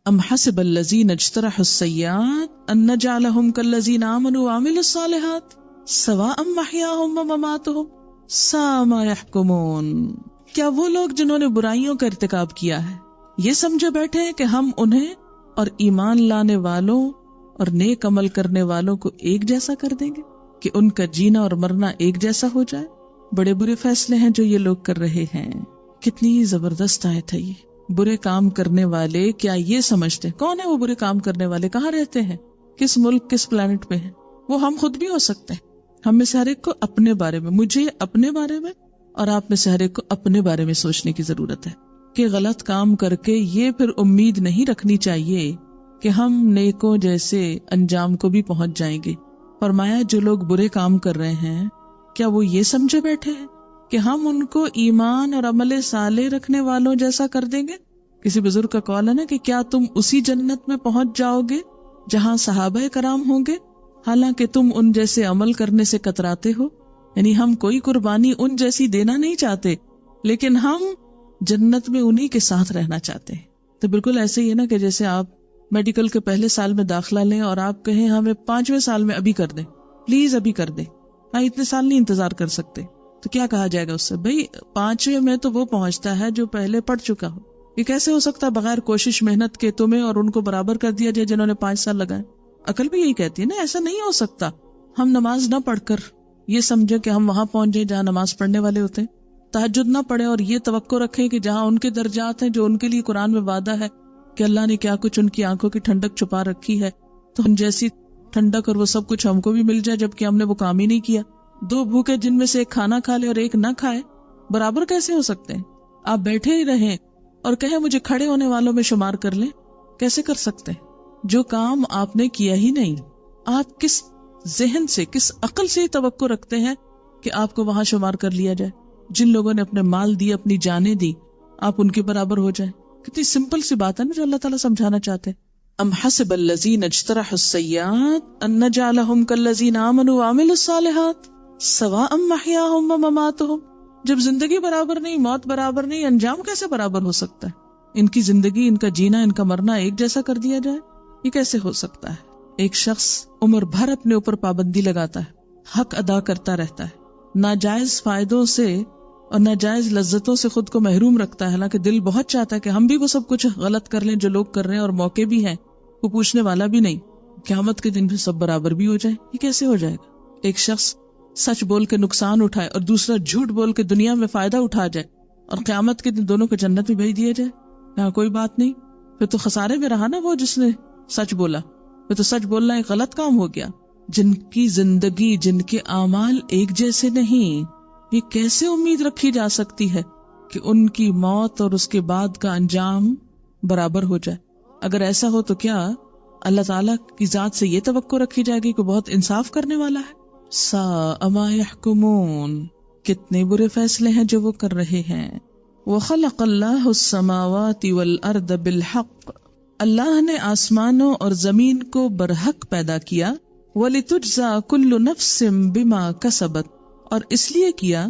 ام حسب الذین اجترحوا السیئات ان نجعلہم کالذین آمنوا وعملوا الصالحات سواء محیاہم ومماتہم ساء ما یحکمون. کیا وہ لوگ جنہوں نے برائیوں کا ارتکاب کیا ہے یہ سمجھے بیٹھے ہیں کہ ہم انہیں اور ایمان لانے والوں اور نیک عمل کرنے والوں کو ایک جیسا کر دیں گے کہ ان کا جینا اور مرنا ایک جیسا ہو جائے؟ بڑے برے فیصلے ہیں جو یہ لوگ کر رہے ہیں. کتنی زبردست آیت ہے یہ. برے کام کرنے والے کیا یہ سمجھتے ہیں؟ کون ہے وہ برے کام کرنے والے؟ کہاں رہتے ہیں؟ کس ملک کس پلانٹ پہ ہیں؟ وہ ہم خود بھی ہو سکتے ہیں. ہم میں سے ہر ایک کو اپنے بارے میں، مجھے اپنے بارے میں اور آپ میں سے ہر ایک کو اپنے بارے میں سوچنے کی ضرورت ہے کہ غلط کام کر کے یہ پھر امید نہیں رکھنی چاہیے کہ ہم نیکوں جیسے انجام کو بھی پہنچ جائیں گے. فرمایا جو لوگ برے کام کر رہے ہیں کیا وہ یہ سمجھے بیٹھے ہیں کہ ہم ان کو ایمان اور عمل صالح رکھنے والوں جیسا کر دیں گے؟ کسی بزرگ کا قول ہے نا کہ کیا تم اسی جنت میں پہنچ جاؤ گے جہاں صحابہ کرام ہوں گے حالانکہ تم ان جیسے عمل کرنے سے کتراتے ہو. یعنی ہم کوئی قربانی ان جیسی دینا نہیں چاہتے لیکن ہم جنت میں انہی کے ساتھ رہنا چاہتے ہیں. تو بالکل ایسے ہی ہے نا کہ جیسے آپ میڈیکل کے پہلے سال میں داخلہ لیں اور آپ کہیں ہمیں 5ویں سال میں ابھی کر دیں، پلیز ابھی کر دیں، ہاں اتنے سال نہیں انتظار کر سکتے، تو کیا کہا جائے گا اس سے؟ بھئی 5ویں میں تو وہ پہنچتا ہے جو پہلے پڑھ چکا ہو. یہ کیسے ہو سکتا ہے بغیر کوشش محنت کے تمہیں اور ان کو برابر کر دیا جائے جنہوں نے 5 سال لگائے؟ عقل بھی یہی کہتی ہے نا ایسا نہیں ہو سکتا. ہم نماز نہ پڑھ کر یہ سمجھے کہ ہم وہاں پہنچ جائیں جہاں نماز پڑھنے والے ہوتے ہیں، تہجد نہ پڑھیں اور یہ توقع رکھیں کہ جہاں ان کے درجات ہیں جو ان کے لیے قرآن میں وعدہ ہے کہ اللہ نے کیا کچھ ان کی آنکھوں کی ٹھنڈک چھپا رکھی ہے، تو ان جیسی ٹھنڈک اور وہ سب کچھ ہم کو بھی مل جائے جبکہ ہم نے وہ کام ہی نہیں کیا. 2 بھوکے جن میں سے ایک کھانا کھا لے اور ایک نہ کھائے برابر کیسے ہو سکتے ہیں؟ آپ بیٹھے ہی رہیں اور کہیں مجھے کھڑے ہونے والوں میں شمار کر لیں، کیسے کر سکتے ہیں؟ جو کام آپ نے کیا ہی نہیں، آپ کس ذہن سے کس عقل سے توقع رکھتے ہیں کہ آپ کو وہاں شمار کر لیا جائے؟ جن لوگوں نے اپنے مال دی، اپنی جانیں دی، آپ ان کے برابر ہو جائیں. کتنی سمپل سی بات ہے نا جو اللہ تعالیٰ سمجھانا چاہتے ہیں. ام حسب الذین اجترحوا السیئات ان نجعلہم کالذین آمنوا وعملوا الصالحات سواء محیاہم ومماتہم. جب زندگی برابر نہیں، موت برابر نہیں، انجام کیسے برابر ہو سکتا ہے؟ ان کی زندگی، ان کا جینا، ان کا مرنا ایک جیسا کر دیا جائے، یہ کیسے ہو سکتا ہے؟ ایک شخص عمر بھر اپنے اوپر پابندی لگاتا ہے، حق ادا کرتا رہتا ہے، ناجائز فائدوں سے اور ناجائز لذتوں سے خود کو محروم رکھتا ہے، حالانکہ دل بہت چاہتا ہے کہ ہم بھی وہ سب کچھ غلط کر لیں جو لوگ کر رہے ہیں اور موقع بھی ہیں، وہ پوچھنے والا بھی نہیں، قیامت کے دن بھی سب برابر بھی ہو جائے. یہ کیسے ہو جائے گا؟ ایک شخص سچ بول کے نقصان اٹھائے اور دوسرا جھوٹ بول کے دنیا میں فائدہ اٹھا جائے اور قیامت کے دن دونوں کو جنت میں بھیج دیا جائے، یہاں کوئی بات نہیں. پھر تو خسارے میں رہا نا وہ جس نے سچ بولا، پھر تو سچ بولنا ایک غلط کام ہو گیا. جن کی زندگی، جن کے اعمال ایک جیسے نہیں، یہ کیسے امید رکھی جا سکتی ہے کہ ان کی موت اور اس کے بعد کا انجام برابر ہو جائے؟ اگر ایسا ہو تو کیا اللہ تعالیٰ کی ذات سے یہ توقع رکھی جائے گی کہ بہت انصاف کرنے والا ہے؟ ساء ما یحکمون. کتنے برے فیصلے ہیں جو وہ کر رہے ہیں. وخلق اللہ السماوات والارض بالحق. اللہ نے آسمانوں اور زمین کو برحق پیدا کیا. وَلِتُجْزَى كُلُّ نَفْسٍ بِمَا كَسَبَتْ. اور اس لیے کیا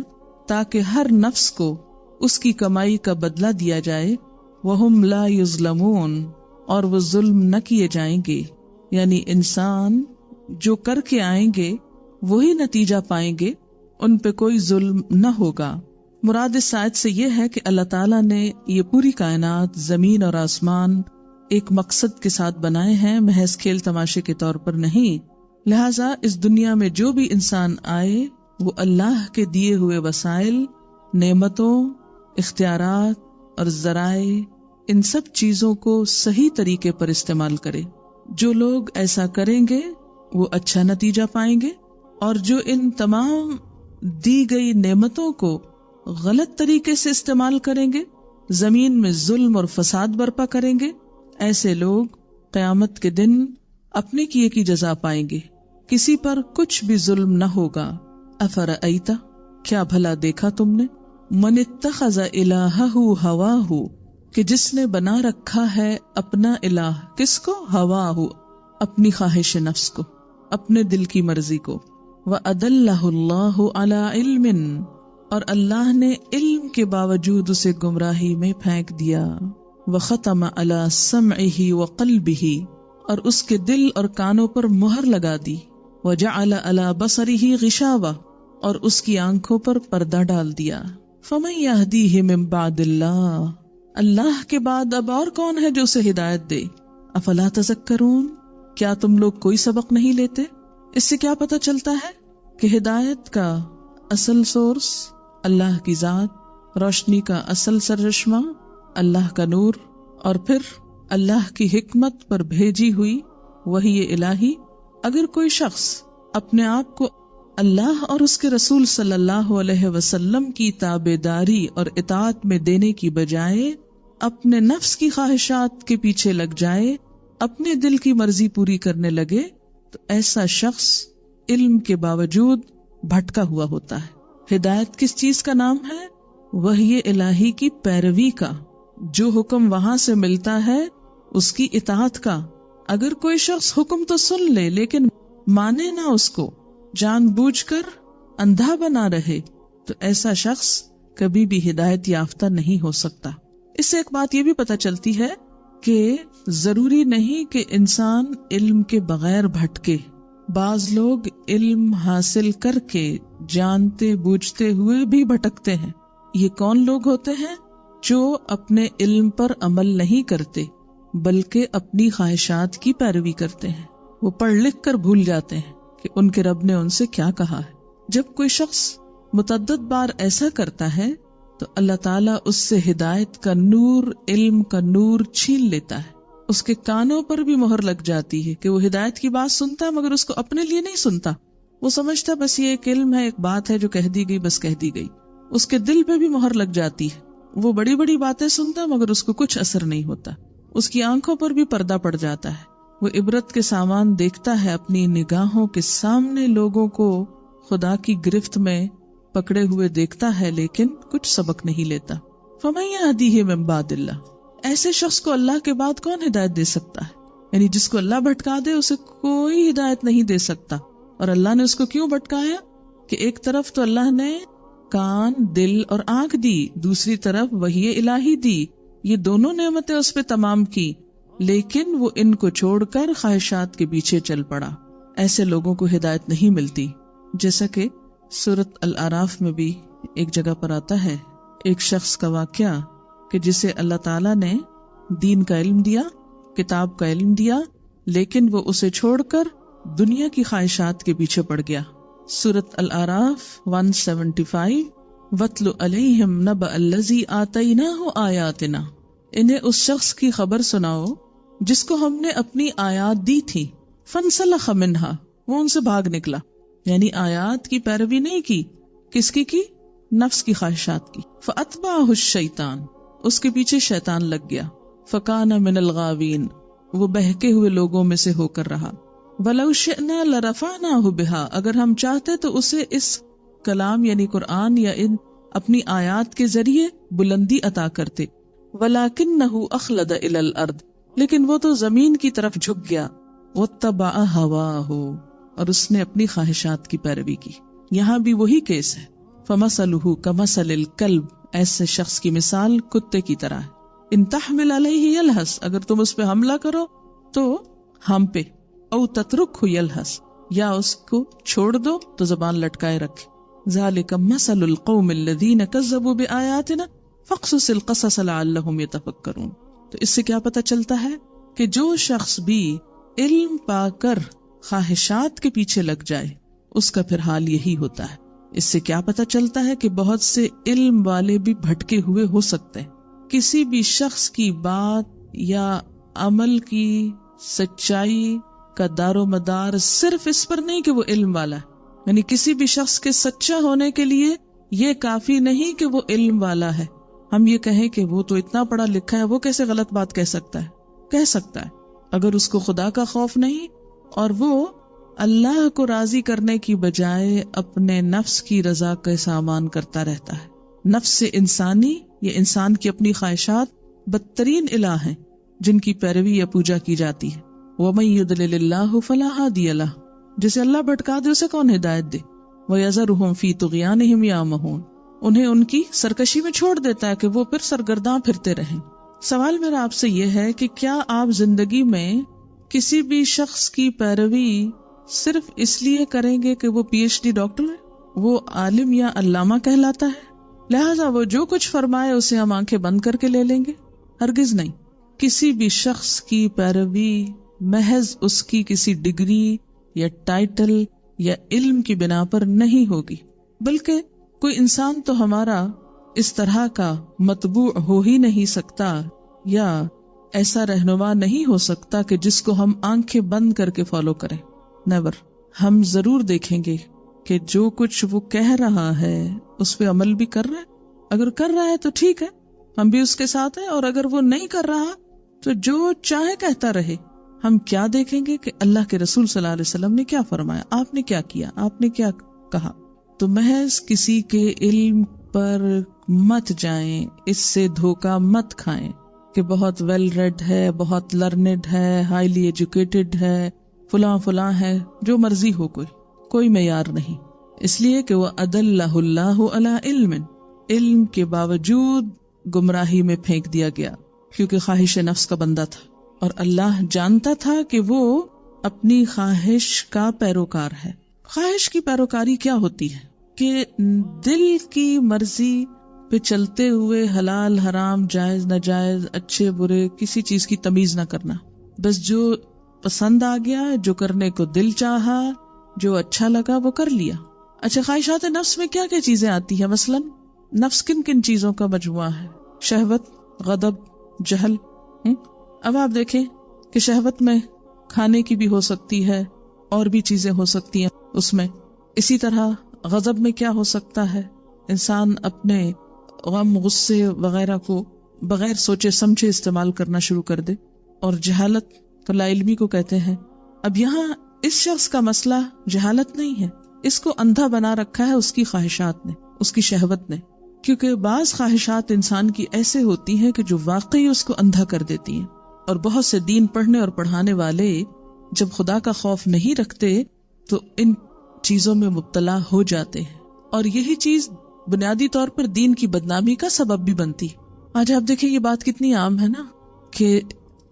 تاکہ ہر نفس کو اس کی کمائی کا بدلہ دیا جائے. وَهُمْ لَا يُظْلَمُونَ. اور وہ ظلم نہ کیے جائیں گے. یعنی انسان جو کر کے آئیں گے وہی نتیجہ پائیں گے، ان پہ کوئی ظلم نہ ہوگا. مراد اس آیت سے یہ ہے کہ اللہ تعالیٰ نے یہ پوری کائنات، زمین اور آسمان ایک مقصد کے ساتھ بنائے ہیں، محض کھیل تماشے کے طور پر نہیں. لہٰذا اس دنیا میں جو بھی انسان آئے وہ اللہ کے دیے ہوئے وسائل، نعمتوں، اختیارات اور ذرائع، ان سب چیزوں کو صحیح طریقے پر استعمال کرے. جو لوگ ایسا کریں گے وہ اچھا نتیجہ پائیں گے، اور جو ان تمام دی گئی نعمتوں کو غلط طریقے سے استعمال کریں گے، زمین میں ظلم اور فساد برپا کریں گے، ایسے لوگ قیامت کے دن اپنے کیے کی جزا پائیں گے. کسی پر کچھ بھی ظلم نہ ہوگا. افرأیت، کیا بھلا دیکھا تم نے، من اتخذ الہہ ہواہ، کہ جس نے بنا رکھا ہے اپنا الہ، کس کو؟ ہواہ، اپنی خواہش نفس کو، اپنے دل کی مرضی کو. وَأَدَلَّهُ اللَّهُ عَلَىٰ عِلْمٍ، اور اللہ نے علم کے باوجود اسے گمراہی میں پھینک دیا. وختم علی سمعہ وقلبہ، اور اس کے دل اور کانوں پر مہر لگا دی، وجعل علی بصرہ غشاوہ، اور اس کی آنکھوں پر پردہ ڈال دیا۔ فمن یہدیہ من بعد اللہ، اللہ کے بعد اب اور کون ہے جو اسے ہدایت دے؟ افلا تذکرون، کیا تم لوگ کوئی سبق نہیں لیتے؟ اس سے کیا پتہ چلتا ہے کہ ہدایت کا اصل سورس اللہ کی ذات، روشنی کا اصل سرچشمہ اللہ کا نور، اور پھر اللہ کی حکمت پر بھیجی ہوئی وحی الہی۔ اگر کوئی شخص اپنے آپ کو اللہ اور اس کے رسول صلی اللہ علیہ وسلم کی تابعداری اور اطاعت میں دینے کی بجائے اپنے نفس کی خواہشات کے پیچھے لگ جائے، اپنے دل کی مرضی پوری کرنے لگے، تو ایسا شخص علم کے باوجود بھٹکا ہوا ہوتا ہے۔ ہدایت کس چیز کا نام ہے؟ وحی الہی کی پیروی کا، جو حکم وہاں سے ملتا ہے اس کی اطاعت کا۔ اگر کوئی شخص حکم تو سن لے لیکن مانے نہ اس کو، جان بوجھ کر اندھا بنا رہے، تو ایسا شخص کبھی بھی ہدایت یافتہ نہیں ہو سکتا۔ اس سے ایک بات یہ بھی پتہ چلتی ہے کہ ضروری نہیں کہ انسان علم کے بغیر بھٹکے۔ بعض لوگ علم حاصل کر کے جانتے بوجھتے ہوئے بھی بھٹکتے ہیں۔ یہ کون لوگ ہوتے ہیں؟ جو اپنے علم پر عمل نہیں کرتے بلکہ اپنی خواہشات کی پیروی کرتے ہیں۔ وہ پڑھ لکھ کر بھول جاتے ہیں کہ ان کے رب نے ان سے کیا کہا ہے۔ جب کوئی شخص متعدد بار ایسا کرتا ہے تو اللہ تعالیٰ اس سے ہدایت کا نور، علم کا نور چھین لیتا ہے۔ اس کے کانوں پر بھی مہر لگ جاتی ہے کہ وہ ہدایت کی بات سنتا ہے مگر اس کو اپنے لیے نہیں سنتا۔ وہ سمجھتا بس یہ ایک علم ہے، ایک بات ہے جو کہہ دی گئی، بس کہہ دی گئی۔ اس کے دل پہ بھی مہر لگ جاتی ہے، وہ بڑی بڑی باتیں سنتا ہے مگر اس کو کچھ اثر نہیں ہوتا۔ اس کی آنکھوں پر بھی پردہ پڑ جاتا ہے، وہ عبرت کے سامان دیکھتا ہے، اپنی نگاہوں کے سامنے لوگوں کو خدا کی گرفت میں پکڑے ہوئے دیکھتا ہے لیکن کچھ سبق نہیں لیتا۔ فَمَن يَهْدِيهِ مِن بَعْدِ اللَّهِ، ایسے شخص کو اللہ کے بعد کون ہدایت دے سکتا ہے؟ یعنی جس کو اللہ بھٹکا دے اسے کوئی ہدایت نہیں دے سکتا۔ اور اللہ نے اس کو کیوں بھٹکایا؟ کہ ایک طرف تو اللہ نے کان، دل اور آنکھ دی، دوسری طرف وحی الہی دی، یہ دونوں نعمتیں اس پہ تمام کی، لیکن وہ ان کو چھوڑ کر خواہشات کے پیچھے چل پڑا۔ ایسے لوگوں کو ہدایت نہیں ملتی، جیسا کہ سورۃ الاعراف میں بھی ایک جگہ پر آتا ہے ایک شخص کا واقعہ کہ جسے اللہ تعالیٰ نے دین کا علم دیا، کتاب کا علم دیا، لیکن وہ اسے چھوڑ کر دنیا کی خواہشات کے پیچھے پڑ گیا۔ سورۃ الاعراف 175، وَاتْلُ عَلَيْهِمْ نَبَأَ الَّذِي آتَيْنَاهُ آیَاتِنَا، انہیں اس شخص کی خبر سناؤ جس کو ہم نے اپنی آیات دی تھی، فَانْسَلَخَ مِنْهَا، وہ ان سے بھاگ نکلا، یعنی آیات کی پیروی نہیں کی۔ کس کی؟ نفس کی خواہشات کی۔ فَأَتْبَعَهُ الشَّيْطَانُ، اس کے پیچھے شیطان لگ گیا۔ فَكَانَ مِنَ الْغَاوِينَ، وہ بہکے ہوئے لوگوں میں سے ہو کر رہا۔ وَلَوْ شِئْنَا لَرَفَعْنَاهُ بِهَا، اگر ہم چاہتے تو اسے اس کلام یعنی قرآن یا ان اپنی آیات کے ذریعے بلندی عطا کرتے۔ وَلَكِنَّهُ أَخْلَدَ إِلَى الْأَرْضِ، لیکن وہ تو زمین کی طرف جھک گیا۔ وَاتَّبَعَ هَوَاهُ، اور اس نے اپنی خواہشات کی پیروی کی۔ یہاں بھی وہی کیس ہے۔ فَمَثَلُهُ كَمَثَلِ الْكَلْبِ، ایسے شخص کی مثال کتے کی طرح ہے۔ إِن تَحْمِلْ عَلَيْهِ يَلْهَثْ، اگر تم اس پہ حملہ کرو تو ہم پہ، او تترکہ یلہس، یا اس کو چھوڑ دو تو زبان لٹکائے رکھے۔ ذالک مثل القوم الذین کذبوا بآیاتنا فاقصص القصص لعلہم یتفکرون۔ تو اس سے کیا پتہ چلتا ہے کہ جو شخص بھی علم پا کر خواہشات کے پیچھے لگ جائے اس کا پھر حال یہی ہوتا ہے۔ اس سے کیا پتہ چلتا ہے کہ بہت سے علم والے بھی بھٹکے ہوئے ہو سکتے ہیں۔ کسی بھی شخص کی بات یا عمل کی سچائی کا دار و مدار صرف اس پر نہیں کہ وہ علم والا ہے، یعنی کسی بھی شخص کے سچا ہونے کے لیے یہ کافی نہیں کہ وہ علم والا ہے۔ ہم یہ کہیں کہ وہ تو اتنا پڑھا لکھا ہے، وہ کیسے غلط بات کہہ سکتا ہے؟ کہہ سکتا ہے اگر اس کو خدا کا خوف نہیں اور وہ اللہ کو راضی کرنے کی بجائے اپنے نفس کی رضا کا سامان کرتا رہتا ہے۔ نفس انسانی، یہ انسان کی اپنی خواہشات بدترین الہ ہیں جن کی پیروی یا پوجا کی جاتی ہے۔ وَمَن يُضْلِلِ اللَّهُ فَلَا هَادِيَ لَهُ، جسے اللہ بھٹکا دے اسے کون ہدایت دے۔ وَيَذَرُهُمْ فِي طُغْيَانِهِمْ يَعْمَهُونَ، انہیں ان کی سرکشی میں چھوڑ دیتا ہے کہ وہ پھر سرگرداں پھرتے رہیں۔ سوال میرا آپ سے یہ ہے کہ کیا آپ زندگی میں کسی بھی شخص کی پیروی صرف اس لیے کریں گے کہ وہ پی ایچ ڈی ڈاکٹر ہے، وہ عالم یا علامہ کہلاتا ہے، لہذا وہ جو کچھ فرمائے اسے ہم آنکھیں بند کر کے لے لیں گے؟ ہرگز نہیں۔ کسی بھی شخص کی پیروی محض اس کی کسی ڈگری یا ٹائٹل یا علم کی بنا پر نہیں ہوگی، بلکہ کوئی انسان تو ہمارا اس طرح کا متبوع ہو ہی نہیں سکتا یا ایسا رہنما نہیں ہو سکتا کہ جس کو ہم آنکھیں بند کر کے فالو کریں۔ نیور۔ ہم ضرور دیکھیں گے کہ جو کچھ وہ کہہ رہا ہے اس پہ عمل بھی کر رہا ہے، اگر کر رہا ہے تو ٹھیک ہے، ہم بھی اس کے ساتھ ہیں، اور اگر وہ نہیں کر رہا تو جو چاہے کہتا رہے۔ ہم کیا دیکھیں گے کہ اللہ کے رسول صلی اللہ علیہ وسلم نے کیا فرمایا، آپ نے کیا کیا، آپ نے کیا کہا۔ تو محض کسی کے علم پر مت جائیں، اس سے دھوکہ مت کھائیں کہ بہت ویل ریڈ ہے، بہت لرنڈ ہے، ہائیلی ایجوکیٹڈ ہے، فلاں فلاں ہے، جو مرضی ہو، کوئی معیار نہیں، اس لیے کہ وہ اضلہ اللہ علی علم، علم کے باوجود گمراہی میں پھینک دیا گیا، کیونکہ خواہش نفس کا بندہ تھا، اور اللہ جانتا تھا کہ وہ اپنی خواہش کا پیروکار ہے۔ خواہش کی پیروکاری کیا ہوتی ہے؟ کہ دل کی مرضی پہ چلتے ہوئے حلال حرام، جائز ناجائز، اچھے برے، کسی چیز کی تمیز نہ کرنا، بس جو پسند آ گیا، جو کرنے کو دل چاہا، جو اچھا لگا وہ کر لیا۔ اچھا، خواہشات نفس میں کیا کیا چیزیں آتی ہیں؟ مثلا نفس کن کن چیزوں کا مجموعہ ہے؟ شہوت، غضب، جہل۔ اب آپ دیکھیں کہ شہوت میں کھانے کی بھی ہو سکتی ہے، اور بھی چیزیں ہو سکتی ہیں اس میں۔ اسی طرح غضب میں کیا ہو سکتا ہے؟ انسان اپنے غم، غصے وغیرہ کو بغیر سوچے سمجھے استعمال کرنا شروع کر دے۔ اور جہالت تو لا علمی کو کہتے ہیں۔ اب یہاں اس شخص کا مسئلہ جہالت نہیں ہے، اس کو اندھا بنا رکھا ہے اس کی خواہشات نے، اس کی شہوت نے، کیونکہ بعض خواہشات انسان کی ایسے ہوتی ہیں کہ جو واقعی اس کو اندھا کر دیتی ہیں۔ اور بہت سے دین پڑھنے اور پڑھانے والے جب خدا کا خوف نہیں رکھتے تو ان چیزوں میں مبتلا ہو جاتے ہیں، اور یہی چیز بنیادی طور پر دین کی بدنامی کا سبب بھی بنتی۔ آج آپ دیکھیں یہ بات کتنی عام ہے نا، کہ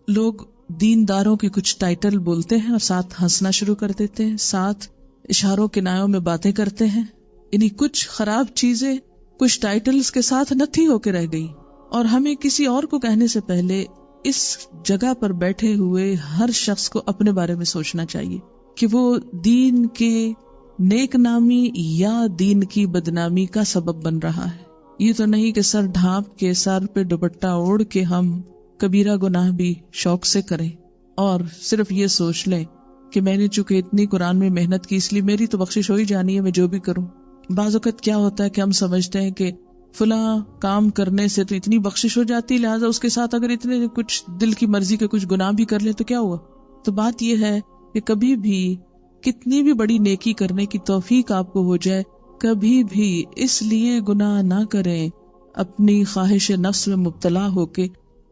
لوگ دینداروں کے کچھ ٹائٹل بولتے ہیں اور ساتھ ہنسنا شروع کر دیتے ہیں، ساتھ اشاروں کنایوں میں باتیں کرتے ہیں، یعنی کچھ خراب چیزیں کچھ ٹائٹلز کے ساتھ نتھی ہو کے رہ گئی۔ اور ہمیں کسی اور کو کہنے سے پہلے اس جگہ پر بیٹھے ہوئے ہر شخص کو اپنے بارے میں سوچنا چاہیے کہ وہ دین کے نیک نامی یا دین کی بدنامی کا سبب بن رہا ہے۔ یہ تو نہیں کہ سر ڈھانپ کے، سر پہ دوپٹہ اوڑھ کے ہم کبیرہ گناہ بھی شوق سے کریں اور صرف یہ سوچ لیں کہ میں نے چونکہ اتنی قرآن میں محنت کی اس لیے میری تو بخشش ہو ہی جانی ہے، میں جو بھی کروں۔ بعض اوقات کیا ہوتا ہے کہ ہم سمجھتے ہیں کہ فلاں کام کرنے سے تو اتنی بخشش ہو جاتی، لہٰذا اس کے ساتھ اگر اتنے کچھ دل کی مرضی کے کچھ گناہ بھی کر لیں تو کیا ہوا؟ تو بات یہ ہے کہ کبھی بھی کتنی بھی بڑی نیکی کرنے کی توفیق آپ کو ہو جائے، کبھی بھی اس لیے گناہ نہ کریں اپنی خواہش نفس میں مبتلا ہو کے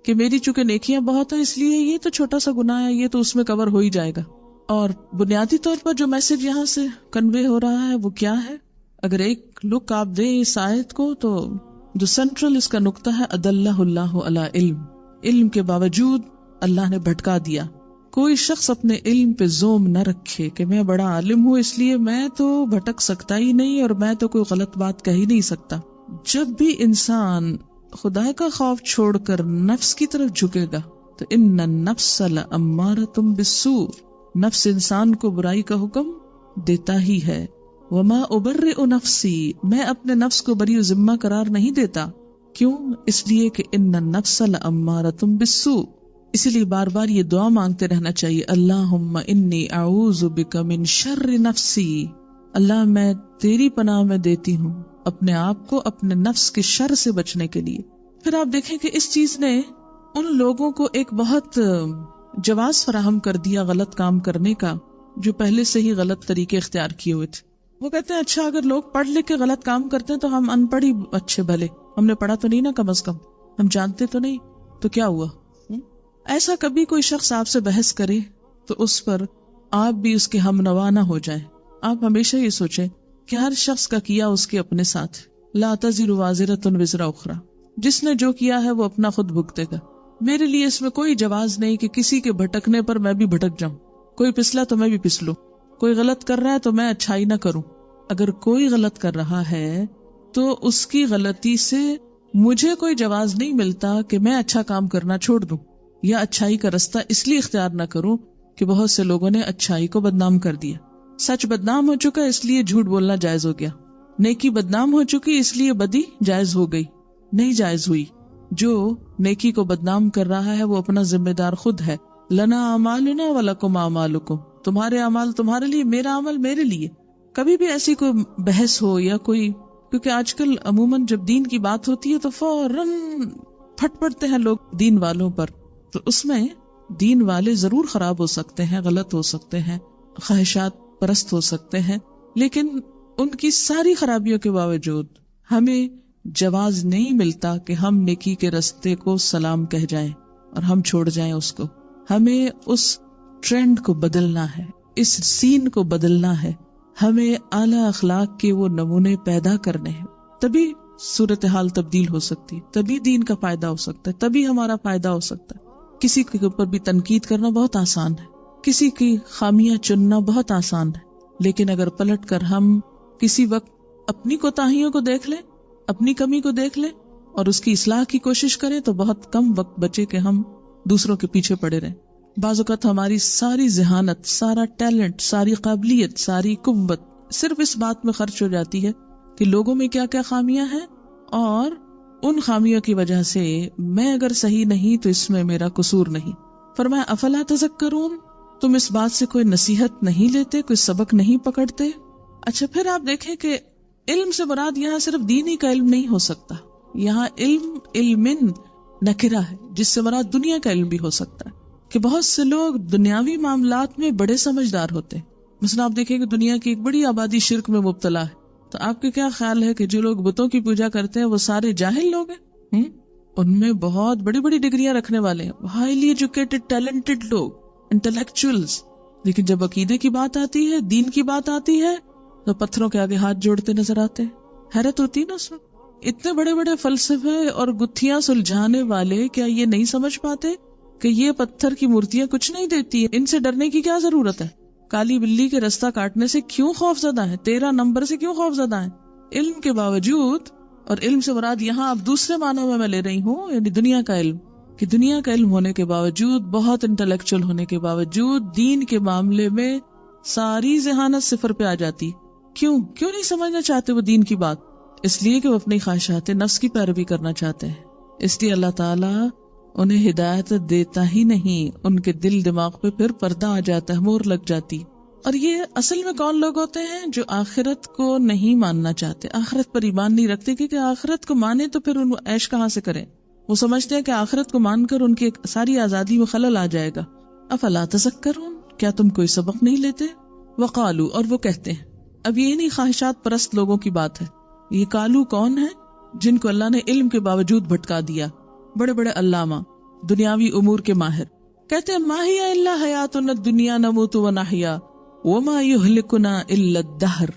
کہ میری چونکہ نیکیاں بہت ہیں اس لیے یہ تو چھوٹا سا گناہ ہے، یہ تو اس میں کور ہو ہی جائے گا۔ اور بنیادی طور پر جو میسج یہاں سے کنوے ہو رہا ہے وہ کیا ہے؟ اگر ایک لک آپ دیں اس آیت کو تو جو سینٹرل اس کا نقطہ ہے اضلہ اللہ علی علم، علم کے باوجود اللہ نے بھٹکا دیا۔ کوئی شخص اپنے علم پہ زوم نہ رکھے کہ میں بڑا عالم ہوں اس لیے میں تو بھٹک سکتا ہی نہیں اور میں تو کوئی غلط بات کہہ ہی نہیں سکتا۔ جب بھی انسان خدا کا خوف چھوڑ کر نفس کی طرف جھکے گا تو ان النفس لامارۃ بالسوء، نفس انسان کو برائی کا حکم دیتا ہی ہے۔ وما ابرئ نفسی، میں اپنے نفس کو بری و ذمہ قرار نہیں دیتا۔ کیوں؟ اس لیے کہ ان النفس لامارۃ بالسوء۔ اسی لیے بار بار یہ دعا مانگتے رہنا چاہیے، اللہم انی اعوذ بک من شر نفسی، اللہ میں تیری پناہ میں دیتی ہوں اپنے آپ کو اپنے نفس کے شر سے بچنے کے لیے۔ پھر آپ دیکھیں کہ اس چیز نے ان لوگوں کو ایک بہت جواز فراہم کر دیا غلط کام کرنے کا جو پہلے سے ہی غلط طریقے اختیار کیے ہوئے تھے۔ وہ کہتے ہیں اچھا اگر لوگ پڑھ لکھ کے غلط کام کرتے ہیں تو ہم ان پڑھ ہی اچھے بھلے، ہم نے پڑھا تو نہیں نا، کم از کم ہم جانتے تو نہیں، تو کیا ہوا؟ ایسا کبھی کوئی شخص آپ سے بحث کرے تو اس پر آپ بھی اس کے ہم نوا نہ ہو جائیں۔ آپ ہمیشہ یہ سوچیں کہ ہر شخص کا کیا اس کے اپنے ساتھ، لا تزر وازرۃ وزر اخری، جس نے جو کیا ہے وہ اپنا خود بھگتے گا۔ میرے لیے اس میں کوئی جواز نہیں کہ کسی کے بھٹکنے پر میں بھی بھٹک جاؤں. کوئی پسلا تو میں بھی پسلوں, کوئی غلط کر رہا ہے تو میں اچھائی نہ کروں. اگر کوئی غلط کر رہا ہے تو اس کی غلطی سے مجھے کوئی جواز نہیں ملتا کہ میں اچھا کام کرنا چھوڑ دوں یا اچھائی کا رستہ اس لیے اختیار نہ کروں کہ بہت سے لوگوں نے اچھائی کو بدنام کر دیا. سچ بدنام ہو چکا اس لیے جھوٹ بولنا جائز ہو گیا. نیکی بدنام ہو چکی اس لیے بدی جائز ہو گئی. نہیں جائز ہوئی. جو نیکی کو بدنام کر رہا ہے وہ اپنا ذمہ دار خود ہے. لنا اعمالنا ولکم اعمالکم, تمہارے اعمال تمہارے لیے, میرا عمل میرے لیے. کبھی بھی ایسی کوئی بحث ہو یا کوئی, کیونکہ آج کل عموماً جب دین کی بات ہوتی ہے تو فوراً پھٹ پڑتے ہیں لوگ دین والوں پر. تو اس میں دین والے ضرور خراب ہو سکتے ہیں, غلط ہو سکتے ہیں, خواہشات پرست ہو سکتے ہیں, لیکن ان کی ساری خرابیوں کے باوجود ہمیں جواز نہیں ملتا کہ ہم نیکی کے رستے کو سلام کہہ جائیں اور ہم چھوڑ جائیں اس کو. ہمیں اس ٹرینڈ کو بدلنا ہے, اس سین کو بدلنا ہے, ہمیں اعلیٰ اخلاق کے وہ نمونے پیدا کرنے ہیں. تبھی صورتحال تبدیل ہو سکتی, تبھی دین کا فائدہ ہو سکتا ہے, تبھی ہمارا فائدہ ہو سکتا ہے. کسی کے اوپر بھی تنقید کرنا بہت آسان ہے, کسی کی خامیاں چننا بہت آسان ہے, لیکن اگر پلٹ کر ہم کسی وقت اپنی کوتاہیوں کو دیکھ لیں, اپنی کمی کو دیکھ لیں اور اس کی اصلاح کی کوشش کریں تو بہت کم وقت بچے کہ ہم دوسروں کے پیچھے پڑے رہیں. بعض اوقات ہماری ساری ذہانت, سارا ٹیلنٹ, ساری قابلیت, ساری قوت صرف اس بات میں خرچ ہو جاتی ہے کہ لوگوں میں کیا کیا خامیاں ہیں اور ان خامیوں کی وجہ سے میں اگر صحیح نہیں تو اس میں میرا قصور نہیں. فرمایا افلا تذکرون, تم اس بات سے کوئی نصیحت نہیں لیتے, کوئی سبق نہیں پکڑتے. اچھا پھر آپ دیکھیں کہ علم سے مراد یہاں صرف دینی کا علم نہیں ہو سکتا, یہاں علم نکرہ ہے جس سے مراد دنیا کا علم بھی ہو سکتا ہے. کہ بہت سے لوگ دنیاوی معاملات میں بڑے سمجھدار ہوتے ہیں. مثلا آپ دیکھیں کہ دنیا کی ایک بڑی آبادی شرک میں مبتلا ہے, تو آپ کے کیا خیال ہے کہ جو لوگ بتوں کی پوجا کرتے ہیں وہ سارے جاہل لوگ ہیں؟ ان میں بہت بڑی بڑی ڈگریاں رکھنے والے ہیں, ہائیلی ایجوکیٹڈ ٹیلنٹڈ لوگ, انٹلیکچوئلز, لیکن جب عقیدے کی بات آتی ہے, دین کی بات آتی ہے, تو پتھروں کے آگے ہاتھ جوڑتے نظر آتے ہیں. حیرت ہوتی ہے نا اس میں. اتنے بڑے بڑے فلسفے اور گتھیاں سلجھانے والے کیا یہ نہیں سمجھ پاتے کہ یہ پتھر کی مورتیاں کچھ نہیں دیتی, ان سے ڈرنے کی کیا ضرورت ہے؟ کالی بلی کے رستہ کاٹنے سے کیوں خوف زدہ ہے, 13 نمبر سے کیوں خوف زدہ ہے؟ علم کے باوجود, اور علم سے مراد یہاں اب دوسرے معنوں میں لے رہی ہوں, یعنی دنیا کا علم, کہ دنیا کا علم ہونے کے باوجود, بہت انٹلیکچوئل ہونے کے باوجود دین کے معاملے میں ساری ذہانت صفر پہ آ جاتی. کیوں نہیں سمجھنا چاہتے وہ دین کی بات؟ اس لیے کہ وہ اپنی خواہشات نفس کی پیروی کرنا چاہتے ہیں. اس لیے اللہ تعالیٰ انہیں ہدایت دیتا ہی نہیں, ان کے دل دماغ پہ پھر پردہ آ جاتا ہے, مور لگ جاتی. اور یہ اصل میں کون لوگ ہوتے ہیں؟ جو آخرت کو نہیں ماننا چاہتے, آخرت پر ایمان نہیں رکھتے, کیونکہ آخرت کو مانے تو پھر ان عیش کہاں سے کریں. وہ سمجھتے ہیں کہ آخرت کو مان کر ان کی ساری آزادی میں خلل آ جائے گا. افلا تذکرون, کیا تم کوئی سبق نہیں لیتے؟ وقالو, اور وہ کہتے ہیں. اب یہ نہیں خواہشات پرست لوگوں کی بات ہے, یہ کالو کون ہے؟ جن کو اللہ نے علم کے باوجود بھٹکا دیا, بڑے بڑے علامہ, دنیاوی امور کے ماہر, کہتے ہیں ما ہی الا حیاتنا الدنیا نموت ونحیا وما یہلکنا الا الدہر.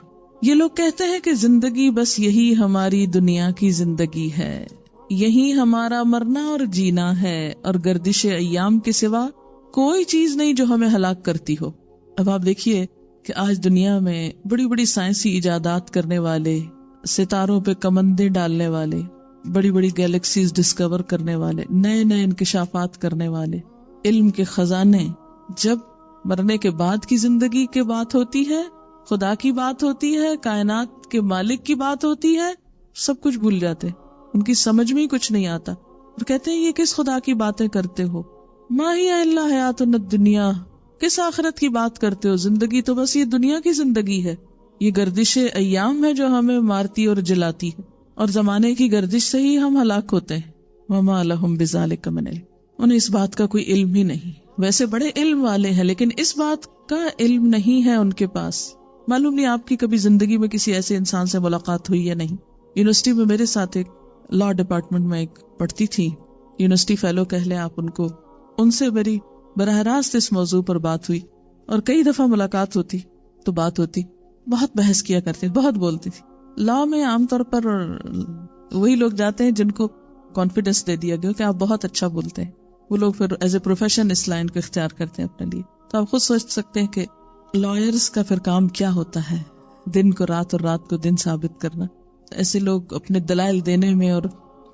یہ لوگ کہتے ہیں کہ زندگی بس یہی ہماری دنیا کی زندگی ہے, یہی ہمارا مرنا اور جینا ہے, اور گردش ایام کے سوا کوئی چیز نہیں جو ہمیں ہلاک کرتی ہو. اب آپ دیکھیے کہ آج دنیا میں بڑی بڑی سائنسی ایجادات کرنے والے, ستاروں پہ کمندیں ڈالنے والے, بڑی بڑی گیلیکسیز ڈسکور کرنے والے, نئے نئے انکشافات کرنے والے, علم کے خزانے, جب مرنے کے بعد کی زندگی کی بات ہوتی ہے, خدا کی بات ہوتی ہے, کائنات کے مالک کی بات ہوتی ہے, سب کچھ بھول جاتے, ان کی سمجھ میں ہی کچھ نہیں آتا, اور کہتے ہیں یہ کس خدا کی باتیں کرتے ہو, ما ہی الا حیاتنا الدنیا, کس آخرت کی بات کرتے ہو, زندگی تو بس یہ دنیا کی زندگی ہے, یہ گردش ایام ہے جو ہمیں مارتی اور جلاتی ہے, اور زمانے کی گردش سے ہی ہم ہلاک ہوتے ہیں. وما لہم بذالک من علم, انہیں اس بات کا کوئی علم ہی نہیں. ویسے بڑے علم والے ہیں لیکن اس بات کا علم نہیں ہے ان کے پاس. معلوم نہیں آپ کی کبھی زندگی میں کسی ایسے انسان سے ملاقات ہوئی یا نہیں. یونیورسٹی میں میرے ساتھ ایک لا ڈپارٹمنٹ میں ایک پڑھتی تھی, یونیورسٹی فیلو کہہ لیں آپ ان کو, ان سے میری براہ راست اس موضوع پر بات ہوئی, اور کئی دفعہ ملاقات ہوتی تو بات ہوتی, بہت بحث کیا کرتی, بہت بولتی تھی. لا میں عام طور پر وہی لوگ جاتے ہیں جن کو کانفیڈنس دے دیا گیا کہ آپ بہت اچھا بولتے ہیں, وہ لوگ پھر ایز اے پروفیشن اس لائن کو اختیار کرتے ہیں اپنے لیے. تو آپ خود سوچ سکتے ہیں کہ لائرز کا پھر کام کیا ہوتا ہے, دن کو رات اور رات کو دن ثابت کرنا. ایسے لوگ اپنے دلائل دینے میں اور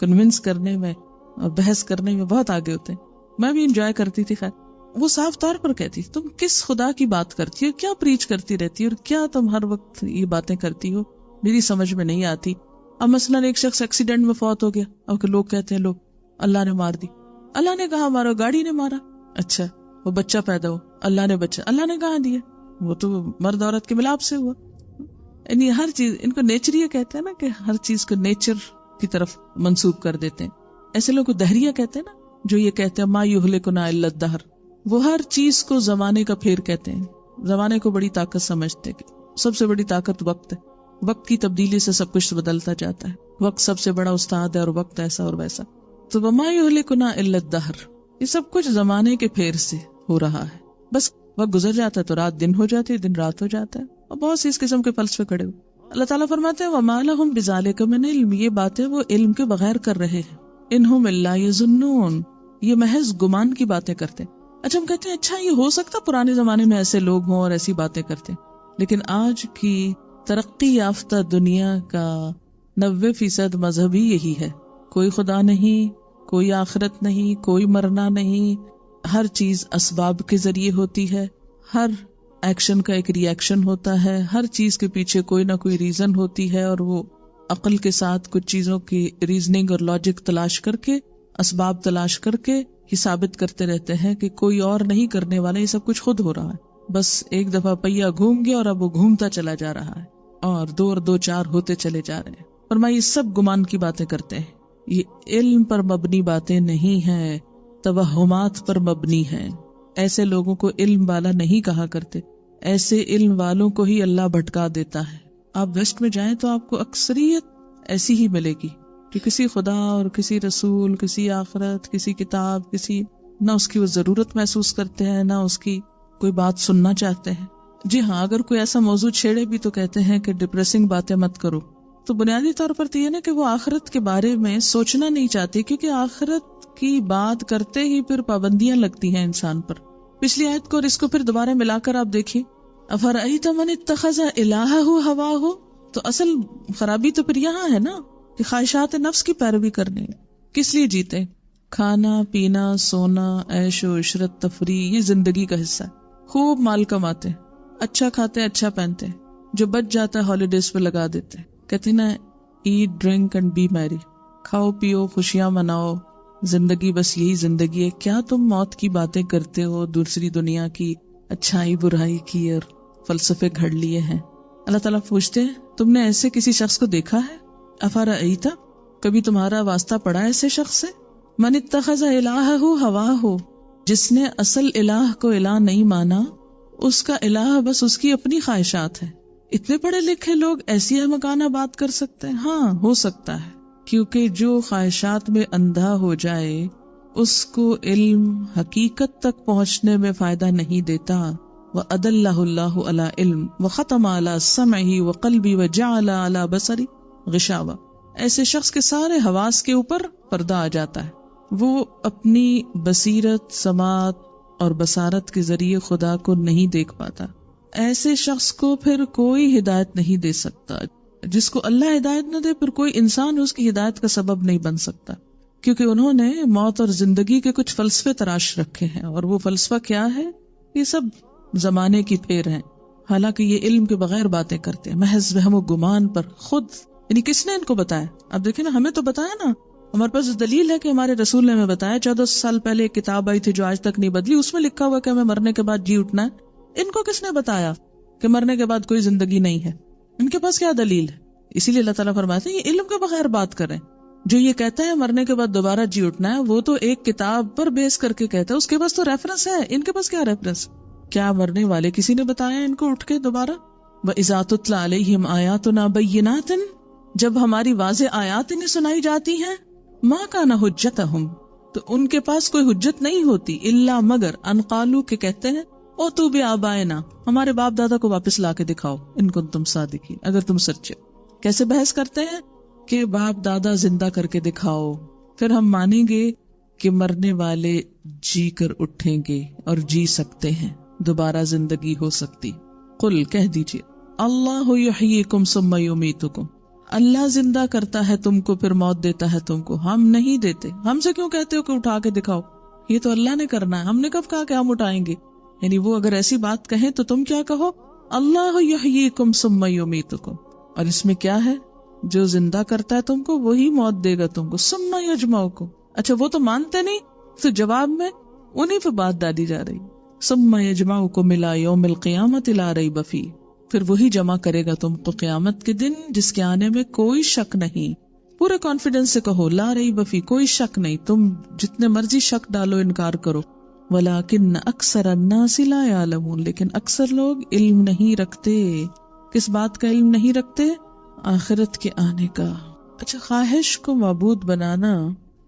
کنونس کرنے میں اور بحث کرنے میں بہت آگے ہوتے ہیں. میں بھی انجوائے کرتی تھی. خیر وہ صاف طور پر کہتی تم کس خدا کی بات کرتی ہو, کیا پریچ کرتی رہتی ہو, اور کیا تم ہر وقت یہ باتیں کرتی ہو, میری سمجھ میں نہیں آتی. اب مثلاً ایک شخص ایکسیڈنٹ میں فوت ہو گیا, اب لوگ کہتے ہیں لوگ اللہ نے مار دی. اللہ نے کہا مارو, گاڑی نے مارا. اچھا وہ بچہ پیدا ہو, اللہ نے بچہ, اللہ نے کہاں دیا, وہ تو مرد عورت کے ملاپ سے ہوا. یعنی ہر چیز, ان کو نیچریہ کہتے ہیں نا, کہ ہر چیز کو نیچر کی طرف منسوب کر دیتے ہیں. ایسے لوگ کو دہریہ کہتے ہیں نا, جو یہ کہتے ہیں ما یہلکنا الا الدہر, وہ ہر چیز کو زمانے کا پھیر کہتے ہیں. زمانے کو بڑی طاقت سمجھتے ہیں, سب سے بڑی طاقت وقت ہے. وقت کی تبدیلی سے سب کچھ بدلتا جاتا ہے. وقت سب سے بڑا استاد ہے, اور وقت ایسا اور ویسا. تو وما یہلکنا الا الدہر, یہ سب کچھ زمانے کے پھیر سے ہو رہا ہے. بس وقت گزر جاتا ہے تو رات دن ہو جاتی ہے, دن رات ہو جاتا ہے, اور بہت سی اس قسم کے فلسفے کھڑے ہوئے. اللہ تعالیٰ فرماتے ہیں وما لہم بذالک من علم, یہ باتیں وہ علم کے بغیر کر رہے ہیں. انہم الا یظنون, یہ محض گمان کی باتیں کرتے ہیں. اچھا ہم کہتے ہیں اچھا یہ ہو سکتا پرانے زمانے میں ایسے لوگ ہوں اور ایسی باتیں کرتے ہیں, لیکن آج کی ترقی یافتہ دنیا کا 90% مذہب ہی یہی ہے. کوئی خدا نہیں, کوئی آخرت نہیں, کوئی مرنا نہیں, ہر چیز اسباب کے ذریعے ہوتی ہے, ہر ایکشن کا ایک ری ایکشن ہوتا ہے, ہر چیز کے پیچھے کوئی نہ کوئی ریزن ہوتی ہے, اور وہ عقل کے ساتھ کچھ چیزوں کی ریزننگ اور لاجک تلاش کر کے, اسباب تلاش کر کے یہ ثابت کرتے رہتے ہیں کہ کوئی اور نہیں کرنے والا, یہ سب کچھ خود ہو رہا ہے. بس ایک دفعہ پہیا گھوم گیا اور اب وہ گھومتا چلا جا رہا ہے, اور 2 اور 2 4 ہوتے چلے جا رہے ہیں. اور میں یہ سب گمان کی باتیں کرتے ہیں, یہ علم پر مبنی باتیں نہیں ہیں, توہمات پر مبنی ہیں. ایسے لوگوں کو علم والا نہیں کہا کرتے, ایسے علم والوں کو ہی اللہ بھٹکا دیتا ہے. آپ ویسٹ میں جائیں تو آپ کو اکثریت ایسی ہی ملے گی کہ کسی خدا اور کسی رسول, کسی آخرت, کسی کتاب, کسی نہ اس کی وہ ضرورت محسوس کرتے ہیں, نہ اس کی کوئی بات سننا چاہتے ہیں. جی ہاں, اگر کوئی ایسا موضوع چھیڑے بھی تو کہتے ہیں کہ ڈپریسنگ باتیں مت کرو. تو بنیادی طور پر تو یہ نا کہ وہ آخرت کے بارے میں سوچنا نہیں چاہتے, کیونکہ آخرت کی بات کرتے ہی پھر پابندیاں لگتی ہیں انسان پر. پچھلی آیت کو اور اس کو پھر دوبارہ ملا کر آپ دیکھیں, افرأیت من اتخذ الہہ ہواہ, تو اصل خرابی تو پھر یہاں ہے نا کہ خواہشات نفس کی پیروی کرنے. کس لیے جیتے؟ کھانا پینا, سونا, عیش و عشرت, تفریح, یہ زندگی کا حصہ ہے. خوب مال کماتے, اچھا کھاتے, اچھا پہنتے, جو بچ جاتا ہے ہالیڈیز پہ لگا دیتے. کہتے نا ایٹ ڈرنک اینڈ بی میری, کھاؤ پیو خوشیاں مناؤ, زندگی بس یہی زندگی ہے. کیا تم موت کی باتیں کرتے ہو, دوسری دنیا کی اچھائی برائی کی اور فلسفے گھڑ لیے ہیں. اللہ تعالیٰ پوچھتے ہیں تم نے ایسے کسی شخص کو دیکھا ہے؟ افرأیت, کبھی تمہارا واسطہ پڑا ایسے شخص سے؟ من اتخذ الہہ ہواہ, جس نے اصل الہ کو الہ نہیں مانا, اس کا الہ بس اس کی اپنی خواہشات ہے. اتنے پڑھے لکھے لوگ ایسی مکانہ بات کر سکتے ہیں؟ ہاں ہو سکتا ہے, کیونکہ جو خواہشات میں اندھا ہو جائے اس کو علم حقیقت تک پہنچنے میں فائدہ نہیں دیتا. وَأَدَلَّهُ اللَّهُ عَلَى عِلْمٍ وَخَتَمَ عَلَى سَمْعِهِ وَقَلْبِهِ وَجَعَلَ عَلَى بَصَرِهِ غِشَاوَةً, ایسے شخص کے سارے حواس کے اوپر پردہ آ جاتا ہے, وہ اپنی بصیرت, سماعت اور بصارت کے ذریعے خدا کو نہیں دیکھ پاتا. ایسے شخص کو پھر کوئی ہدایت نہیں دے سکتا. جس کو اللہ ہدایت نہ دے پھر کوئی انسان اس کی ہدایت کا سبب نہیں بن سکتا, کیونکہ انہوں نے موت اور زندگی کے کچھ فلسفے تراش رکھے ہیں. اور وہ فلسفہ کیا ہے؟ یہ سب زمانے کی پھیر ہیں, حالانکہ یہ علم کے بغیر باتیں کرتے ہیں, محض وہم و گمان پر. خود یعنی کس نے ان کو بتایا؟ اب دیکھیں نا, ہمیں تو بتایا نا, ہمارے پاس دلیل ہے کہ ہمارے رسول نے ہمیں بتایا. 14 سال پہلے ایک کتاب آئی تھی جو آج تک نہیں بدلی, اس میں لکھا ہوا کہ ہمیں مرنے کے بعد جی اٹھنا ہے. ان کو کس نے بتایا کہ مرنے کے بعد کوئی زندگی نہیں ہے؟ ان کے پاس کیا دلیل ہے؟ اسی لیے اللہ تعالیٰ فرماتے ہیں یہ علم کے بغیر بات کریں. جو یہ کہتا ہے مرنے کے بعد دوبارہ جی اٹھنا ہے, وہ تو ایک کتاب پر بیس کر کے کہتا ہے, اس کے پاس تو ریفرنس ہے. ان کے پاس کیا ریفرنس؟ کیا مرنے والے کسی نے بتایا ان کو اٹھ کے دوبارہ؟ وَإِذَا تُتْلَى عَلَيْهِمْ آيَاتُنَا بَيِّنَاتٍ, جب ہماری واضح آیات انہیں سنائی جاتی ہیں, مَا كَانَ حُجَّتَهُمْ, تو ان کے پاس کوئی حجت نہیں ہوتی, الا مگر ان قالوا کے کہتے ہیں اوتوا بآبائنا, ہمارے باپ دادا کو واپس لا کے دکھاؤ ان کو تم صادقین, اگر تم سچے. کیسے بحث کرتے ہیں کہ باپ دادا زندہ کر کے دکھاؤ, پھر ہم مانیں گے کہ مرنے والے جی کر اٹھیں گے اور جی سکتے ہیں، دوبارہ زندگی ہو سکتی. قل کہہ دیجئے اللہ یحییکم ثم یمیتکم، اللہ زندہ کرتا ہے تم کو پھر موت دیتا ہے تم کو، ہم نہیں دیتے. ہم سے کیوں کہتے ہو کہ اٹھا کے دکھاؤ؟ یہ تو اللہ نے کرنا ہے، ہم نے کب کہا کہ ہم اٹھائیں گے؟ یعنی وہ اگر ایسی بات کہیں تو تم کیا کہو؟ اللہ یحییکم ثم یمیتکم. اور اس میں کیا ہے؟ جو زندہ کرتا ہے تم کو وہی موت دے گا تم کو. ثم یجمعکم، اچھا وہ تو مانتے نہیں، تو جواب میں انہیں پہ بات ڈالی جا رہی. ثم یجمعکم الی یوم القیامۃ لا ریب فیہ، پھر وہی جمع کرے گا تم کو قیامت کے دن جس کے آنے میں کوئی شک نہیں. پورے کانفیڈنس سے کہو لا ریب فیہ، کوئی شک نہیں. تم جتنے مرضی شک ڈالو، انکار کرو. ولیکن اکثر الناس لا یعلمون، لیکن اکثر لوگ علم نہیں رکھتے. کس بات کا علم نہیں رکھتے؟ آخرت کے آنے کا. اچھا، خواہش کو معبود بنانا،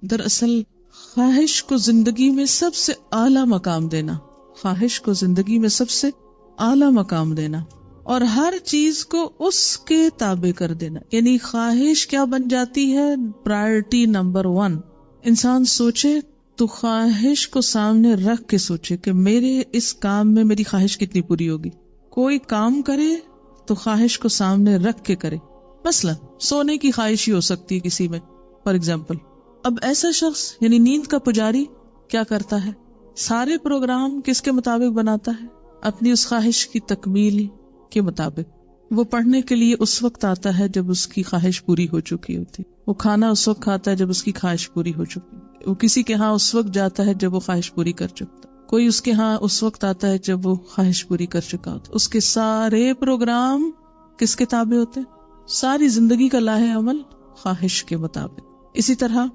دراصل خواہش کو زندگی میں سب سے اعلیٰ مقام دینا، خواہش کو زندگی میں سب سے اعلیٰ مقام دینا اور ہر چیز کو اس کے تابع کر دینا. یعنی خواہش کیا بن جاتی ہے؟ Priority number 1. انسان سوچے تو خواہش کو سامنے رکھ کے سوچے کہ میرے اس کام میں میری خواہش کتنی پوری ہوگی. کوئی کام کرے تو خواہش کو سامنے رکھ کے کرے. مثلا سونے کی خواہش ہی ہو سکتی ہے کسی میں، فار ایگزامپل. اب ایسا شخص یعنی نیند کا پجاری کیا کرتا ہے؟ سارے پروگرام کس کے مطابق بناتا ہے؟ اپنی اس خواہش کی تکمیل کے مطابق. وہ پڑھنے کے لیے اس وقت آتا ہے جب اس کی خواہش پوری ہو چکی ہوتی. وہ کھانا اس وقت کھاتا ہے جب اس کی خواہش پوری ہو چکی. وہ کسی کے ہاں اس وقت جاتا ہے جب وہ خواہش پوری کر چکتا. کوئی اس کے ہاں اس وقت آتا ہے جب وہ خواہش پوری کر چکا ہوتا. اس کے سارے پروگرام کس کے تابع ہوتے ہیں؟ ساری زندگی کا لاہ عمل خواہش کے مطابق. اسی طرح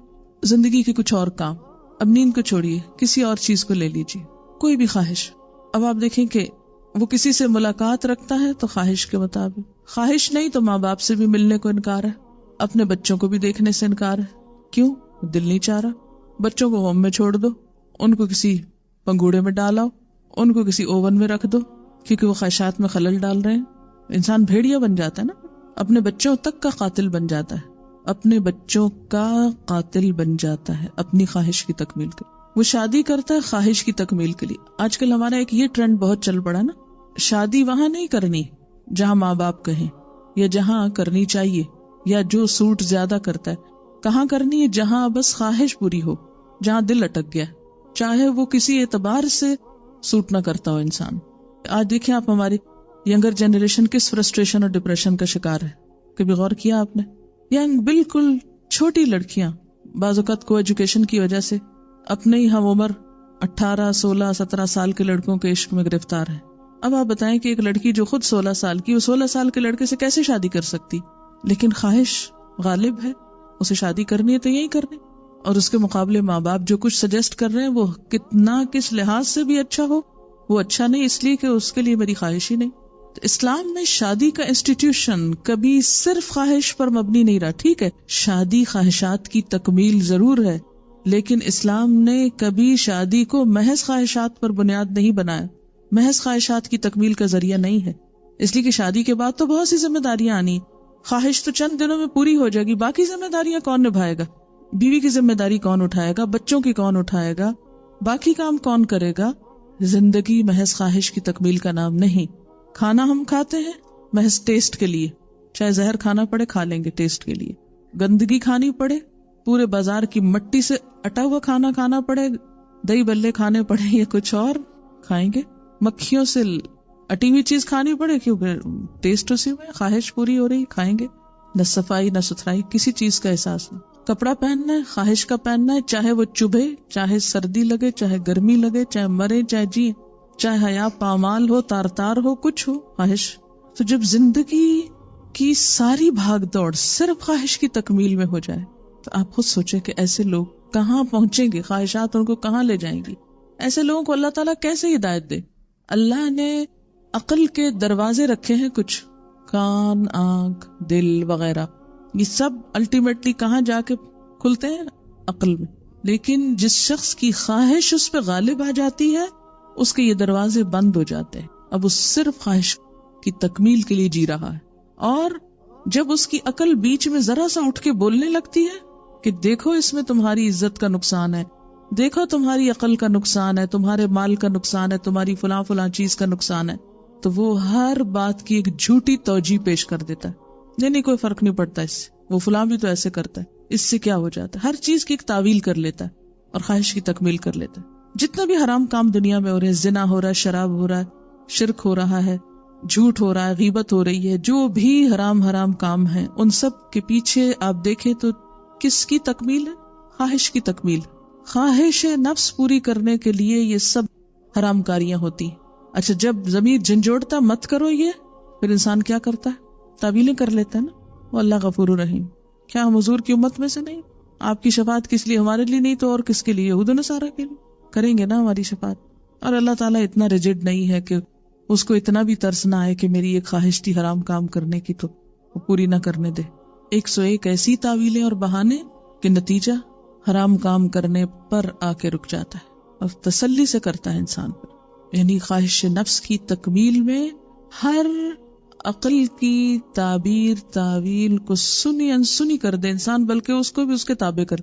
زندگی کے کچھ اور کام، اب نیند کو چھوڑیے، کسی اور چیز کو لے لیجیے، کوئی بھی خواہش. اب آپ دیکھیں کہ وہ کسی سے ملاقات رکھتا ہے تو خواہش کے مطابق. خواہش نہیں تو ماں باپ سے بھی ملنے کو انکار ہے، اپنے بچوں کو بھی دیکھنے سے انکار ہے. کیوں؟ دل نہیں چاہ رہا. بچوں کو ہوم میں چھوڑ دو، ان کو کسی پنگوڑے میں ڈالاؤ، ان کو کسی اوون میں رکھ دو، کیونکہ وہ خواہشات میں خلل ڈال رہے ہیں. انسان بھیڑیا بن جاتا ہے نا، اپنے بچوں تک کا قاتل بن جاتا ہے، اپنے بچوں کا قاتل بن جاتا ہے اپنی خواہش کی تکمیل کے. وہ شادی کرتا ہے خواہش کی تکمیل کے لیے. آج کل ہمارا ایک یہ ٹرینڈ بہت چل پڑا نا، شادی وہاں نہیں کرنی جہاں ماں باپ کہیں یا جہاں کرنی چاہیے یا جو سوٹ زیادہ کرتا ہے. کہاں کرنی ہے؟ جہاں بس خواہش پوری ہو، جہاں دل اٹک گیا، چاہے وہ کسی اعتبار سے سوٹ نہ کرتا ہو انسان. آج دیکھیں آپ ہماری ینگر جنریشن کس فرسٹریشن اور ڈپریشن کا شکار ہے. کبھی غور کیا آپ نے؟ ینگ بالکل چھوٹی لڑکیاں بعض اوقات کو ایجوکیشن کی وجہ سے اپنے ہی ہم عمر 18, 16, 17 سال کے لڑکوں کے عشق میں گرفتار ہے. اب آپ بتائیں کہ ایک لڑکی جو خود 16 سال کی، وہ 16 سال کے لڑکے سے کیسے شادی کر سکتی؟ لیکن خواہش غالب ہے، اسے شادی کرنی ہے تو یہی کرنی. اور اس کے مقابلے ماں باپ جو کچھ سجیسٹ کر رہے ہیں وہ کتنا کس لحاظ سے بھی اچھا ہو، وہ اچھا نہیں اس لیے کہ اس کے لیے میری خواہش ہی نہیں. تو اسلام میں شادی کا انسٹیٹیوشن کبھی صرف خواہش پر مبنی نہیں رہا. ٹھیک ہے، شادی خواہشات کی تکمیل ضرور ہے، لیکن اسلام نے کبھی شادی کو محض خواہشات پر بنیاد نہیں بنایا، محض خواہشات کی تکمیل کا ذریعہ نہیں ہے. اس لیے کہ شادی کے بعد تو بہت سی ذمہ داریاں آنی. خواہش تو چند دنوں میں پوری ہو جائے گی، باقی ذمہ داریاں کون نبھائے گا؟ بیوی کی ذمہ داری کون اٹھائے گا؟ بچوں کی کون اٹھائے گا؟ باقی کام کون کرے گا؟ زندگی محض خواہش کی تکمیل کا نام نہیں. کھانا ہم کھاتے ہیں محض ٹیسٹ کے لیے، چاہے زہر کھانا پڑے کھا لیں گے ٹیسٹ کے لیے. گندگی کھانی پڑے، پورے بازار کی مٹی سے اٹا ہوا کھانا کھانا پڑے، دہی بلے کھانے پڑے یا کچھ اور کھائیں گے. مکھیوں سے اٹی ہوئی چیز کھانی پڑے کیونکہ ٹیسٹ اسی میں، خواہش پوری ہو رہی، کھائیں گے. نہ صفائی نہ ستھرائی، کسی چیز کا احساس نہیں. کپڑا پہننا ہے خواہش کا پہننا ہے، چاہے وہ چبھے، چاہے سردی لگے، چاہے گرمی لگے، چاہے مرے چاہے جی، چاہے حیا پامال ہو، تار تار ہو، کچھ ہو، خواہش. تو جب زندگی کی ساری بھاگ دوڑ صرف خواہش کی تکمیل میں ہو جائے تو آپ خود سوچیں کہ ایسے لوگ کہاں پہنچیں گے، خواہشات ان کو کہاں لے جائیں گی. ایسے لوگوں کو اللہ تعالیٰ کیسے ہدایت دے؟ اللہ نے عقل کے دروازے رکھے ہیں کچھ، کان، آنکھ، دل وغیرہ، یہ سب الٹیمیٹلی کہاں جا کے کھلتے ہیں؟ عقل میں. لیکن جس شخص کی خواہش اس پہ غالب آ جاتی ہے اس کے یہ دروازے بند ہو جاتے ہیں. اب وہ صرف خواہش کی تکمیل کے لیے جی رہا ہے. اور جب اس کی عقل بیچ میں ذرا سا اٹھ کے بولنے لگتی ہے کہ دیکھو اس میں تمہاری عزت کا نقصان ہے، دیکھو تمہاری عقل کا نقصان ہے، تمہارے مال کا نقصان ہے، تمہاری فلاں فلاں چیز کا نقصان ہے، تو وہ ہر بات کی ایک جھوٹی توجیہ پیش کر دیتا ہے، نہیں کوئی فرق نہیں پڑتا اس سے، وہ فلاں بھی تو ایسے کرتا ہے، اس سے کیا ہو جاتا ہے، ہر چیز کی ایک تعویل کر لیتا ہے اور خواہش کی تکمیل کر لیتا ہے۔ جتنا بھی حرام کام دنیا میں ہو رہے ہیں، زنا ہو رہا ہے، شراب ہو رہا ہے، شرک ہو رہا ہے، جھوٹ ہو رہا ہے، غیبت ہو رہی ہے، جو بھی حرام کام ہیں، ان سب کے پیچھے آپ دیکھیں تو کس کی تکمیل ہے؟ خواہش کی تکمیل۔ خواہش نفس پوری کرنے کے لیے یہ سب حرام کاریاں ہوتی ہیں۔ اچھا، جب ضمیر جھنجھوڑتا مت کرو یہ، پھر انسان کیا کرتا ہے؟ تعویلیں کر لیتا ہے نا۔ وہ اللہ غفور الرحیم، کیا ہم حضور کی امت میں سے نہیں؟ آپ کی شفاعت کس لیے؟ ہمارے لیے نہیں تو اور کس کے لیے؟ یہود و نصارہ کے لیے کریں گے نا ہماری شفاعت۔ اور اللہ تعالیٰ اتنا ریجڈ نہیں ہے کہ اس کو اتنا بھی ترس نہ آئے کہ میری ایک خواہش تھی حرام کام کرنے کی تو وہ پوری نہ کرنے دے۔ 101 ایسی تعویلیں اور بہانے کہ نتیجہ حرام کام کرنے پر آ کے رک جاتا ہے اور تسلی سے کرتا ہے انسان پر۔ یعنی خواہش نفس کی تکمیل میں ہر عقل کی تعبیر تعویل کو سنی انسنی کر دے انسان، بلکہ اس کو بھی اس کے تابع کر،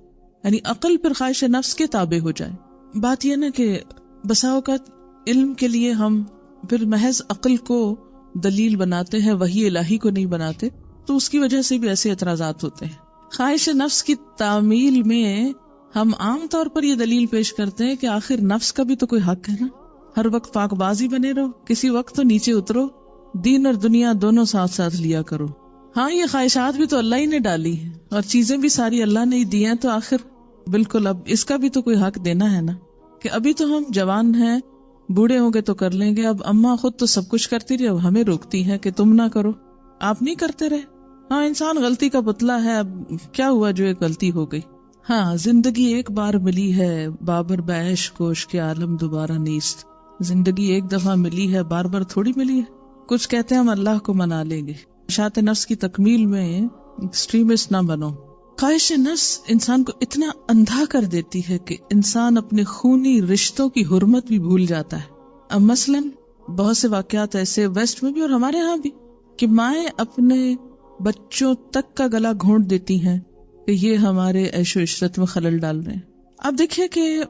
یعنی عقل پھر خواہش نفس کے تابع ہو جائے۔ بات یہ نا کہ بسا اوقات علم کے لیے ہم پھر محض عقل کو دلیل بناتے ہیں، وحی الہی کو نہیں بناتے، تو اس کی وجہ سے بھی ایسے اعتراضات ہوتے ہیں۔ خواہش نفس کی تعمیل میں ہم عام طور پر یہ دلیل پیش کرتے ہیں کہ آخر نفس کا بھی تو کوئی حق ہے نا، ہر وقت پاک بازی بنے رہو، کسی وقت تو نیچے اترو، دین اور دنیا دونوں ساتھ ساتھ لیا کرو۔ ہاں، یہ خواہشات بھی تو اللہ ہی نے ڈالی ہیں اور چیزیں بھی ساری اللہ نے ہی دی ہیں، تو آخر بالکل اب اس کا بھی تو کوئی حق دینا ہے نا، کہ ابھی تو ہم جوان ہیں، بوڑھے ہوں گے تو کر لیں گے، اب اماں خود تو سب کچھ کرتی رہی، اب ہمیں روکتی ہیں کہ تم نہ کرو، آپ نہیں کرتے رہے۔ ہاں، انسان غلطی کا پتلا ہے، اب کیا ہوا جو ایک غلطی ہو گئی۔ ہاں، زندگی ایک بار ملی ہے، بابر بعیش کوش کے عالم دوبارہ نیست۔ زندگی ایک دفعہ ملی ہے، بار بار تھوڑی ملی ہے۔ کچھ کہتے ہیں ہم اللہ کو منا لیں گے۔ خواہشات نفس کی تکمیل میں ایکسٹریمسٹ نہ بنو۔ خواہش نفس انسان کو اتنا اندھا کر دیتی ہے کہ انسان اپنے خونی رشتوں کی حرمت بھی بھول جاتا ہے۔ اب مثلاً بہت سے واقعات ایسے ویسٹ میں بھی اور ہمارے ہاں بھی کہ مائیں اپنے بچوں تک کا گلا گھونٹ دیتی ہیں کہ یہ ہمارے عیش و عشرت میں خلل ڈال رہے ہیں۔ اب دیکھیں کہ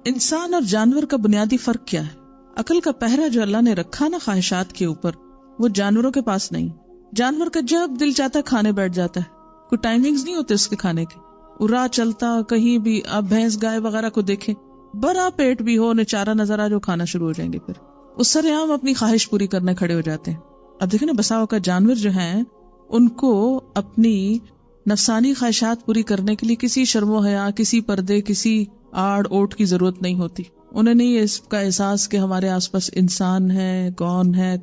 انسان اور جانور کا بنیادی فرق کیا ہے۔ عقل کا پہرا جو اللہ نے رکھا نا خواہشات کے اوپر، وہ جانوروں کے پاس نہیں۔ جانور کا جب دل چاہتا ہے کھانے بیٹھ جاتا ہے، کوئی ٹائمنگز نہیں ہوتے اس کے کھانے کے، وہ راہ چلتا کہیں بھی۔ آپ بھینس گائے وغیرہ کو دیکھیں، بڑا پیٹ بھی ہو، انہیں چارہ نظر آ جو کھانا شروع ہو جائیں گے، پھر اس سر عام اپنی خواہش پوری کرنے کھڑے ہو جاتے ہیں۔ اب دیکھیں نا، بساؤ کا جانور جو ہیں ان کو اپنی نفسانی خواہشات پوری کرنے کے لیے کسی شرم و حیا، کسی پردے، کسی آڑ اوٹ کی ضرورت نہیں ہوتی۔ انہیں نہیں اس کا احساس کہ ہمارے آس پاس انسان ہے،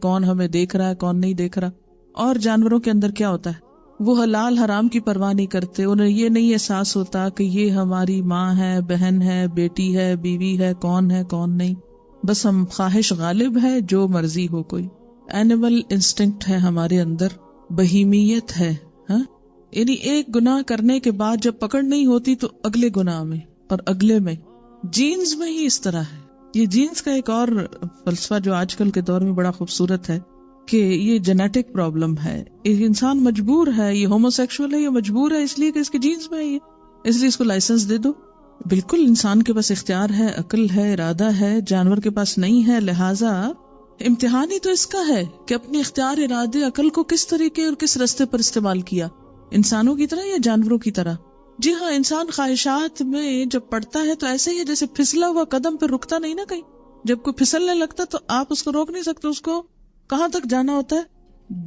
کون ہمیں دیکھ رہا ہے، کون نہیں دیکھ رہا۔ اور جانوروں کے اندر کیا ہوتا ہے، وہ حلال حرام کی پرواہ نہیں کرتے، انہیں یہ نہیں احساس ہوتا کہ یہ ہماری ماں ہے، بہن ہے، بیٹی ہے، بیوی ہے، کون نہیں۔ بس ہم خواہش غالب ہے، جو مرضی ہو، کوئی اینیمل انسٹنکٹ ہے ہمارے اندر، بہیمیت ہے۔ ہاں، یعنی ایک گناہ کرنے کے بعد جب پکڑ نہیں ہوتی تو اگلے گناہ میں اور اگلے میں۔ جینز میں ہی اس طرح ہے۔ یہ جینز کا ایک اور فلسفہ جو آج کل کے دور میں بڑا خوبصورت ہے کہ یہ جینیٹک پرابلم ہے، ایک انسان مجبور ہے، یہ ہومو سیکشول ہے، یہ مجبور ہے اس لیے کہ اس کے جینز میں ہے یہ، اس لیے اس کو لائسنس دے دو۔ بالکل انسان کے پاس اختیار ہے، عقل ہے، ارادہ ہے، جانور کے پاس نہیں ہے، لہٰذا امتحان ہی تو اس کا ہے کہ اپنے اختیار، ارادے، عقل کو کس طریقے اور کس رستے پر استعمال کیا، انسانوں کی طرح یا جانوروں کی طرح۔ جی ہاں، انسان خواہشات میں جب پڑتا ہے تو ایسے ہی جیسے پھسلا ہوا قدم پہ رکتا نہیں نا کہیں، جب کوئی پھسلنے لگتا تو آپ اس کو روک نہیں سکتے، اس کو کہاں تک جانا ہوتا ہے،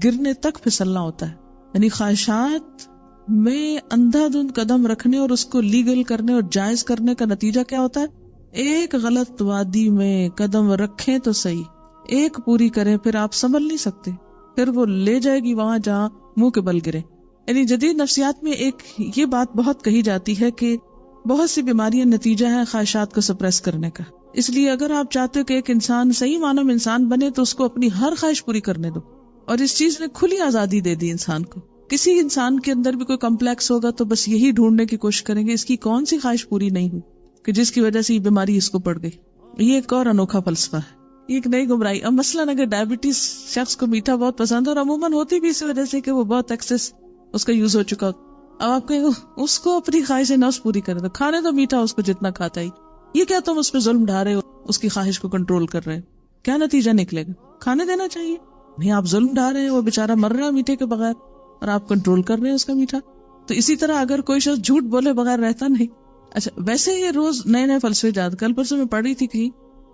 گرنے تک پھسلنا ہوتا ہے۔ یعنی خواہشات میں اندھا دھند قدم رکھنے اور اس کو لیگل کرنے اور جائز کرنے کا نتیجہ کیا ہوتا ہے، ایک غلط وادی میں قدم رکھیں تو صحیح، ایک پوری کریں پھر آپ سنبھل نہیں سکتے، پھر وہ لے جائے گی وہاں جہاں منہ کے بل گرے۔ یعنی جدید نفسیات میں ایک یہ بات بہت کہی جاتی ہے کہ بہت سی بیماریاں نتیجہ ہیں خواہشات کو سپریس کرنے کا۔ اس لیے اگر آپ چاہتے ہو کہ ایک انسان صحیح معنوں میں انسان بنے تو اس کو اپنی ہر خواہش پوری کرنے دو، اور اس چیز نے کھلی آزادی دے دی انسان کو۔ کسی انسان کے اندر بھی کوئی کمپلیکس ہوگا تو بس یہی ڈھونڈنے کی کوشش کریں گے اس کی کون سی خواہش پوری نہیں ہوئی کہ جس کی وجہ سے یہ بیماری اس کو پڑ گئی۔ یہ ایک اور انوکھا فلسفہ ہے، یہ ایک نئی گمراہی۔ اب مثلاً اگر ڈائبٹیز شخص کو میٹھا بہت پسند ہے، اور عموماً ہوتی بھی اس وجہ سے کہ وہ بہت ایکسس اس کا یوز ہو چکا، اب آپ کہیں اس کو اپنی خواہش نفس پوری کرے تو کھانے تو میٹھا اس کو جتنا کھاتا ہی، یہ کیا تم اس پہ ظلم ڈھا رہے ہو، اس کی خواہش کو کنٹرول کر رہے ہو، کیا نتیجہ نکلے گا؟ کھانے دینا چاہیے. نہیں، آپ ظلم ڈھا رہے ہیں، وہ بیچارہ مر رہا ہے میٹھے کے بغیر اور آپ کنٹرول کر رہے ہیں اس کا میٹھا. تو اسی طرح اگر کوئی شخص جھوٹ بولے بغیر رہتا نہیں. اچھا، ویسے یہ روز نئے نئے فلسفے جات. کل پرسوں میں پڑھ رہی تھی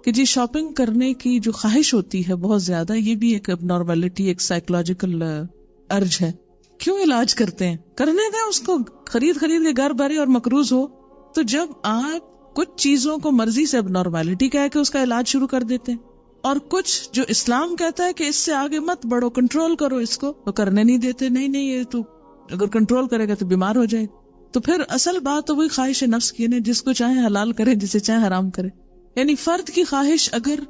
کہ جی شاپنگ کرنے کی جو خواہش ہوتی ہے بہت زیادہ، یہ بھی ایک نارملٹی، ایک سائیکولوجیکل ارج ہے. کیوں علاج کرتے ہیں؟ کرنے دیں اس کو، خرید کے گھر بھرے اور مقروض ہو. تو جب آپ کچھ چیزوں کو مرضی سے اب نارملٹی کہہ کے اس کا علاج شروع کر دیتے ہیں، اور کچھ جو اسلام کہتا ہے کہ اس سے آگے مت بڑھو، کنٹرول کرو اس کو، تو کرنے نہیں دیتے. نہیں یہ تو اگر کنٹرول کرے گا تو بیمار ہو جائے گا. تو پھر اصل بات تو وہی خواہش نفس کی ہے، جس کو چاہے حلال کرے، جسے چاہے حرام کرے. یعنی فرد کی خواہش اگر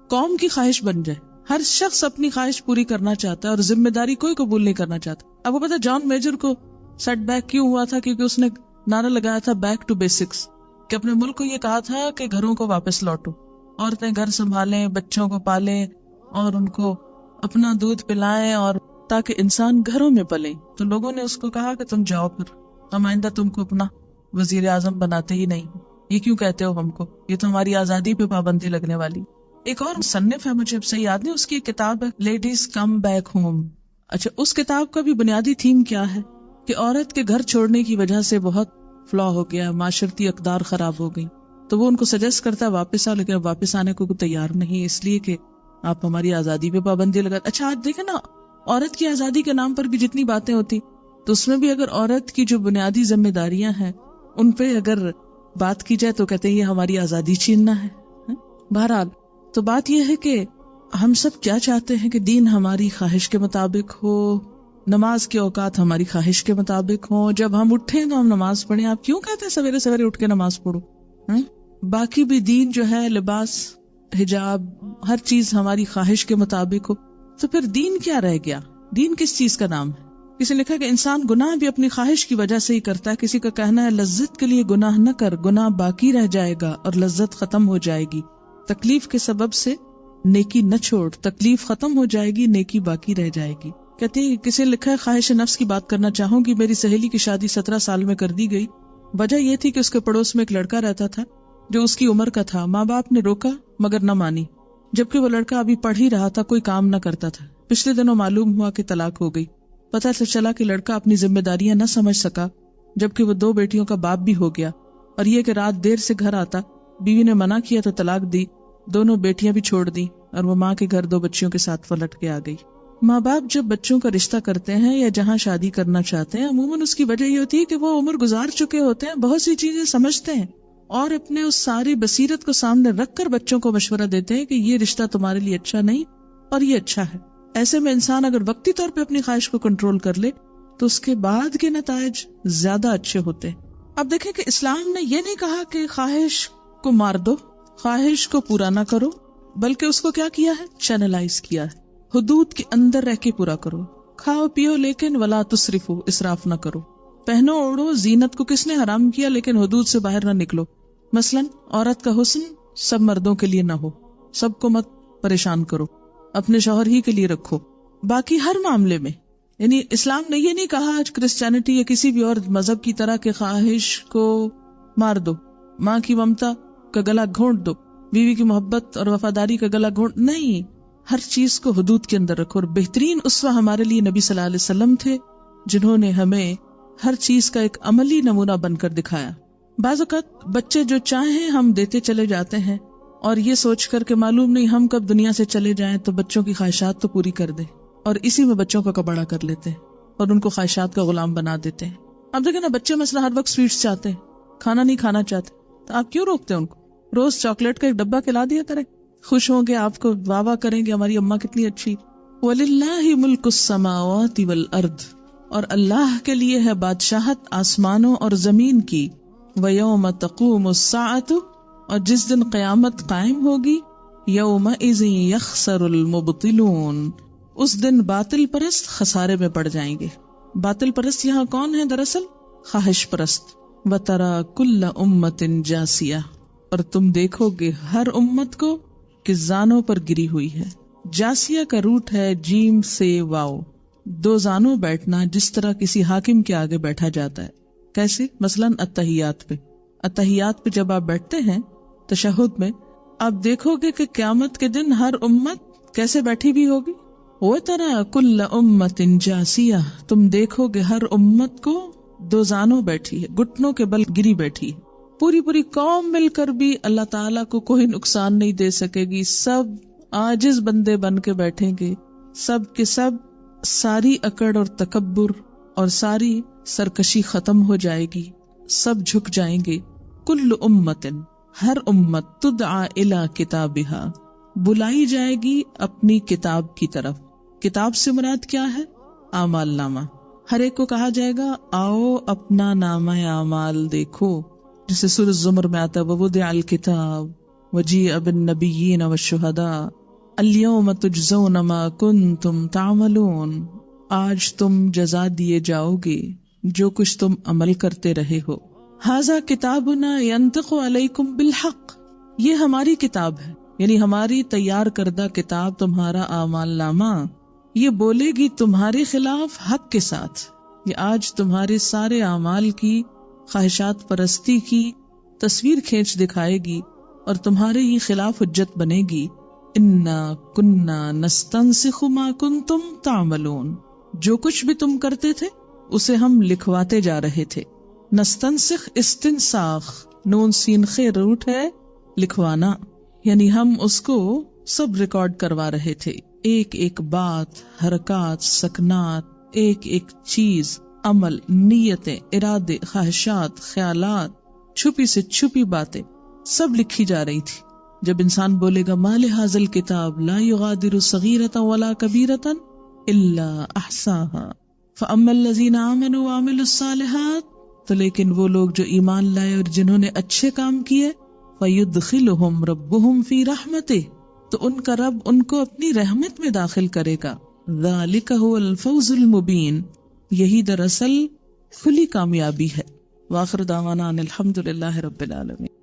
قوم کی خواہش بن جائے، ہر شخص اپنی خواہش پوری کرنا چاہتا ہے اور ذمہ داری کوئی قبول نہیں کرنا چاہتا. اب وہ پتا جان میجر کو سیٹ بیک کیوں ہوا تھا؟ کیونکہ اس نے نعرہ لگایا تھا بیک ٹو بیسکس، کہ اپنے ملک کو یہ کہا تھا کہ گھروں کو واپس لوٹو، عورتیں گھر سنبھالیں، بچوں کو پالیں اور ان کو اپنا دودھ پلائیں، اور تاکہ انسان گھروں میں پلیں. تو لوگوں نے اس کو کہا کہ تم جاؤ، پھر ہم آئندہ تم کو اپنا وزیر اعظم بناتے ہی نہیں، یہ کیوں کہتے ہو ہم کو، یہ تو ہماری آزادی پہ پابندی لگنے والی. ایک اور مصنف ہے، مجھے اب صحیح یاد نہیں، اس کی ایک کتاب ہے لیڈیز کم بیک ہوم. اچھا، اس کتاب کا بھی بنیادی تھیم کیا ہے کہ عورت کے گھر چھوڑنے کی وجہ سے بہت فلا ہو گیا، معاشرتی اقدار خراب ہو گئی. تو وہ ان کو سجیسٹ کرتا ہے واپس آؤ، لیکن اب واپس آنے کو تیار نہیں، اس لیے کہ آپ ہماری آزادی پہ پابندی لگا. اچھا، آج دیکھیں نا، عورت کی آزادی کے نام پر بھی جتنی باتیں ہوتی، تو اس میں بھی اگر عورت کی جو بنیادی ذمہ داریاں ہیں ان پہ اگر بات کی جائے تو کہتے ہیں یہ ہماری آزادی چھیننا ہے. بہرحال تو بات یہ ہے کہ ہم سب کیا چاہتے ہیں کہ دین ہماری خواہش کے مطابق ہو، نماز کے اوقات ہماری خواہش کے مطابق ہوں، جب ہم اٹھیں تو ہم نماز پڑھیں. آپ کیوں کہتے ہیں سویرے سویرے اٹھ کے نماز پڑھو؟ باقی بھی دین جو ہے، لباس، حجاب، ہر چیز ہماری خواہش کے مطابق ہو. تو پھر دین کیا رہ گیا؟ دین کس چیز کا نام ہے؟ کسی نے لکھا کہ انسان گناہ بھی اپنی خواہش کی وجہ سے ہی کرتا ہے. کسی کا کہنا ہے لذت کے لیے گناہ نہ کر، گناہ باقی رہ جائے گا اور لذت ختم ہو جائے گی. تکلیف کے سبب سے نیکی نہ چھوڑ، تکلیف ختم ہو جائے گی، نیکی باقی رہ جائے گی. کہتے ہیں کسی نے لکھا ہے خواہش نفس کی بات کرنا چاہوں گی. میری سہیلی کی شادی 17 سال میں کر دی گئی. وجہ یہ تھی کہ اس کے پڑوس میں ایک لڑکا رہتا تھا جو اس کی عمر کا تھا. ماں باپ نے روکا مگر نہ مانی، جبکہ وہ لڑکا ابھی پڑھ ہی رہا تھا، کوئی کام نہ کرتا تھا. پچھلے دنوں معلوم ہوا کہ طلاق ہو گئی. پتہ سے چلا کہ لڑکا اپنی ذمہ داریاں نہ سمجھ سکا، جبکہ وہ 2 بیٹیوں کا باپ بھی ہو گیا. اور یہ کہ رات دیر سے گھر آتا، بیوی نے منع کیا تو طلاق دی، دونوں بیٹیاں بھی چھوڑ دی اور وہ ماں کے گھر 2 بچیوں کے ساتھ پلٹ کے آ گئی. ماں باپ جب بچوں کا رشتہ کرتے ہیں یا جہاں شادی کرنا چاہتے ہیں، عموماً اس کی وجہ یہ ہوتی ہے کہ وہ عمر گزار چکے ہوتے ہیں، بہت سی چیزیں سمجھتے ہیں اور اپنے اس ساری بصیرت کو سامنے رکھ کر بچوں کو مشورہ دیتے ہیں کہ یہ رشتہ تمہارے لیے اچھا نہیں اور یہ اچھا ہے. ایسے میں انسان اگر وقتی طور پہ اپنی خواہش کو کنٹرول کر لے تو اس کے بعد کے نتائج زیادہ اچھے ہوتے ہیں. اب دیکھیں کہ اسلام نے یہ نہیں کہا کہ خواہش کو مار دو، خواہش کو پورا نہ کرو، بلکہ اس کو کیا کیا ہے؟ چینلائز کیا ہے. حدود کے اندر رہ کے پورا کرو. کھاؤ پیو لیکن ولا تسرفو، اسراف نہ کرو. پہنو اوڑو، زینت کو کس نے حرام کیا، لیکن حدود سے باہر نہ نکلو. مثلا عورت کا حسن سب مردوں کے لیے نہ ہو، سب کو مت پریشان کرو، اپنے شوہر ہی کے لیے رکھو. باقی ہر معاملے میں یعنی اسلام نے یہ نہیں کہا آج کرسچینٹی یا کسی بھی اور مذہب کی طرح کہ خواہش کو مار دو، ماں کی ممتا کا گلا گھونٹ دو، بیوی کی محبت اور وفاداری کا گلا گھونٹ. نہیں، ہر چیز کو حدود کے اندر رکھو. اور بہترین اسوہ ہمارے لیے نبی صلی اللہ علیہ وسلم تھے، جنہوں نے ہمیں ہر چیز کا ایک عملی نمونہ بن کر دکھایا. بعض اوقات بچے جو چاہیں ہم دیتے چلے جاتے ہیں اور یہ سوچ کر کہ معلوم نہیں ہم کب دنیا سے چلے جائیں تو بچوں کی خواہشات تو پوری کر دیں، اور اسی میں بچوں کا کباڑا کر لیتے ہیں اور ان کو خواہشات کا غلام بنا دیتے ہیں. اب دیکھیں نا، بچے مثلا ہر وقت سویٹس چاہتے ہیں، کھانا نہیں کھانا چاہتے، تو آپ کیوں روکتے ہیں ان کو؟ روز چاکلیٹ کا ایک ڈبہ کھلا دیا کریں، خوش ہوں گے، آپ کو واہ واہ کریں گے ہماری اماں کتنی اچھی. وَلِلَّهِ مُلْكُ السَّمَاوَاتِ وَالْأَرْضِ، اور اللہ کے لیے ہے بادشاہت آسمانوں اور زمین کی. وَيَوْمَ تَقُومُ السَّاعَةُ، اور جس دن قیامت قائم ہوگی، يَوْمَئِذٍ يَخْسَرُ الْمُبْطِلُونَ، اس دن باطل پرست خسارے میں پڑ جائیں گے. باطل پرست یہاں کون ہے؟ دراصل خواہش پرست. وَتَرَى كُلَّ أُمَّةٍ جَاثِيَةٍ، اور تم دیکھو گے ہر امت کو کہ زانوں پر گری ہوئی ہے. جاسیہ کا روٹ ہے جیم سے واو، 2 زانوں بیٹھنا، جس طرح کسی حاکم کے آگے بیٹھا جاتا ہے. کیسے؟ مثلاً اتحیات پہ جب آپ بیٹھتے ہیں تشہد میں آپ دیکھو گے کہ قیامت کے دن ہر امت کیسے بیٹھی بھی ہوگی. وَتَرَى كُلَّ أُمَّةٍ جَاثِيَةٍ، تم دیکھو گے ہر امت کو دو زانوں بیٹھی ہے، گھٹنوں کے بل گری بیٹھی ہے. پوری پوری قوم مل کر بھی اللہ تعالیٰ کو کوئی نقصان نہیں دے سکے گی. سب عاجز بندے بن کے بیٹھیں گے، سب کے سب. ساری اکڑ اور تکبر اور ساری سرکشی ختم ہو جائے گی، سب جھک جائیں گے. کل امتن، ہر امت، تدعا الی کتابہا، بلائی جائے گی اپنی کتاب کی طرف. کتاب سے مراد کیا ہے؟ اعمال نامہ. ہر ایک کو کہا جائے گا آؤ اپنا نامہ اعمال دیکھو، جسے سورۃ الزمر میں آتا ہے ووضع الکتاب وجیء بالنبیین والشہداء الیوم تجزون ما کنتم تعملون. آج تم جزا دیے جاؤ گے جو کچھ تم عمل کرتے رہے ہو. ھذا کتابنا ینطق علیکم بالحق، یہ ہماری کتاب ہے، یعنی ہماری تیار کردہ کتاب، تمہارا اعمال نامہ، یہ بولے گی تمہارے خلاف حق کے ساتھ. یہ آج تمہارے سارے اعمال کی، خواہشات پرستی کی تصویر کھینچ دکھائے گی اور تمہارے ہی خلاف حجت بنے گی. انا کننا نستنسخ ما کنتم تعملون، جو کچھ بھی تم کرتے تھے اسے ہم لکھواتے جا رہے تھے. نستنسخ، استنساخ، نون سین خے روٹ ہے لکھوانا، یعنی ہم اس کو سب ریکارڈ کروا رہے تھے. ایک ایک بات، حرکات، سکنات، ایک ایک چیز، عمل، نیتیں، ارادے، خواہشات، خیالات، چھپی سے چھپی باتیں سب لکھی جا رہی تھی. جب انسان بولے گا ما لہذا الکتاب لا یغادر صغیرۃ ولا کبیرۃ الا احصاها فاما الذین آمنوا وعملوا الصالحات، تو لیکن وہ لوگ جو ایمان لائے اور جنہوں نے اچھے کام کیے، فیدخلہم ربہم فی رحمتہ، تو ان کا رب ان کو اپنی رحمت میں داخل کرے گا. ذالک ھو الفوز المبین، یہی دراصل کھلی کامیابی ہے. وآخر دعوانا ان الحمد للہ رب العالمین.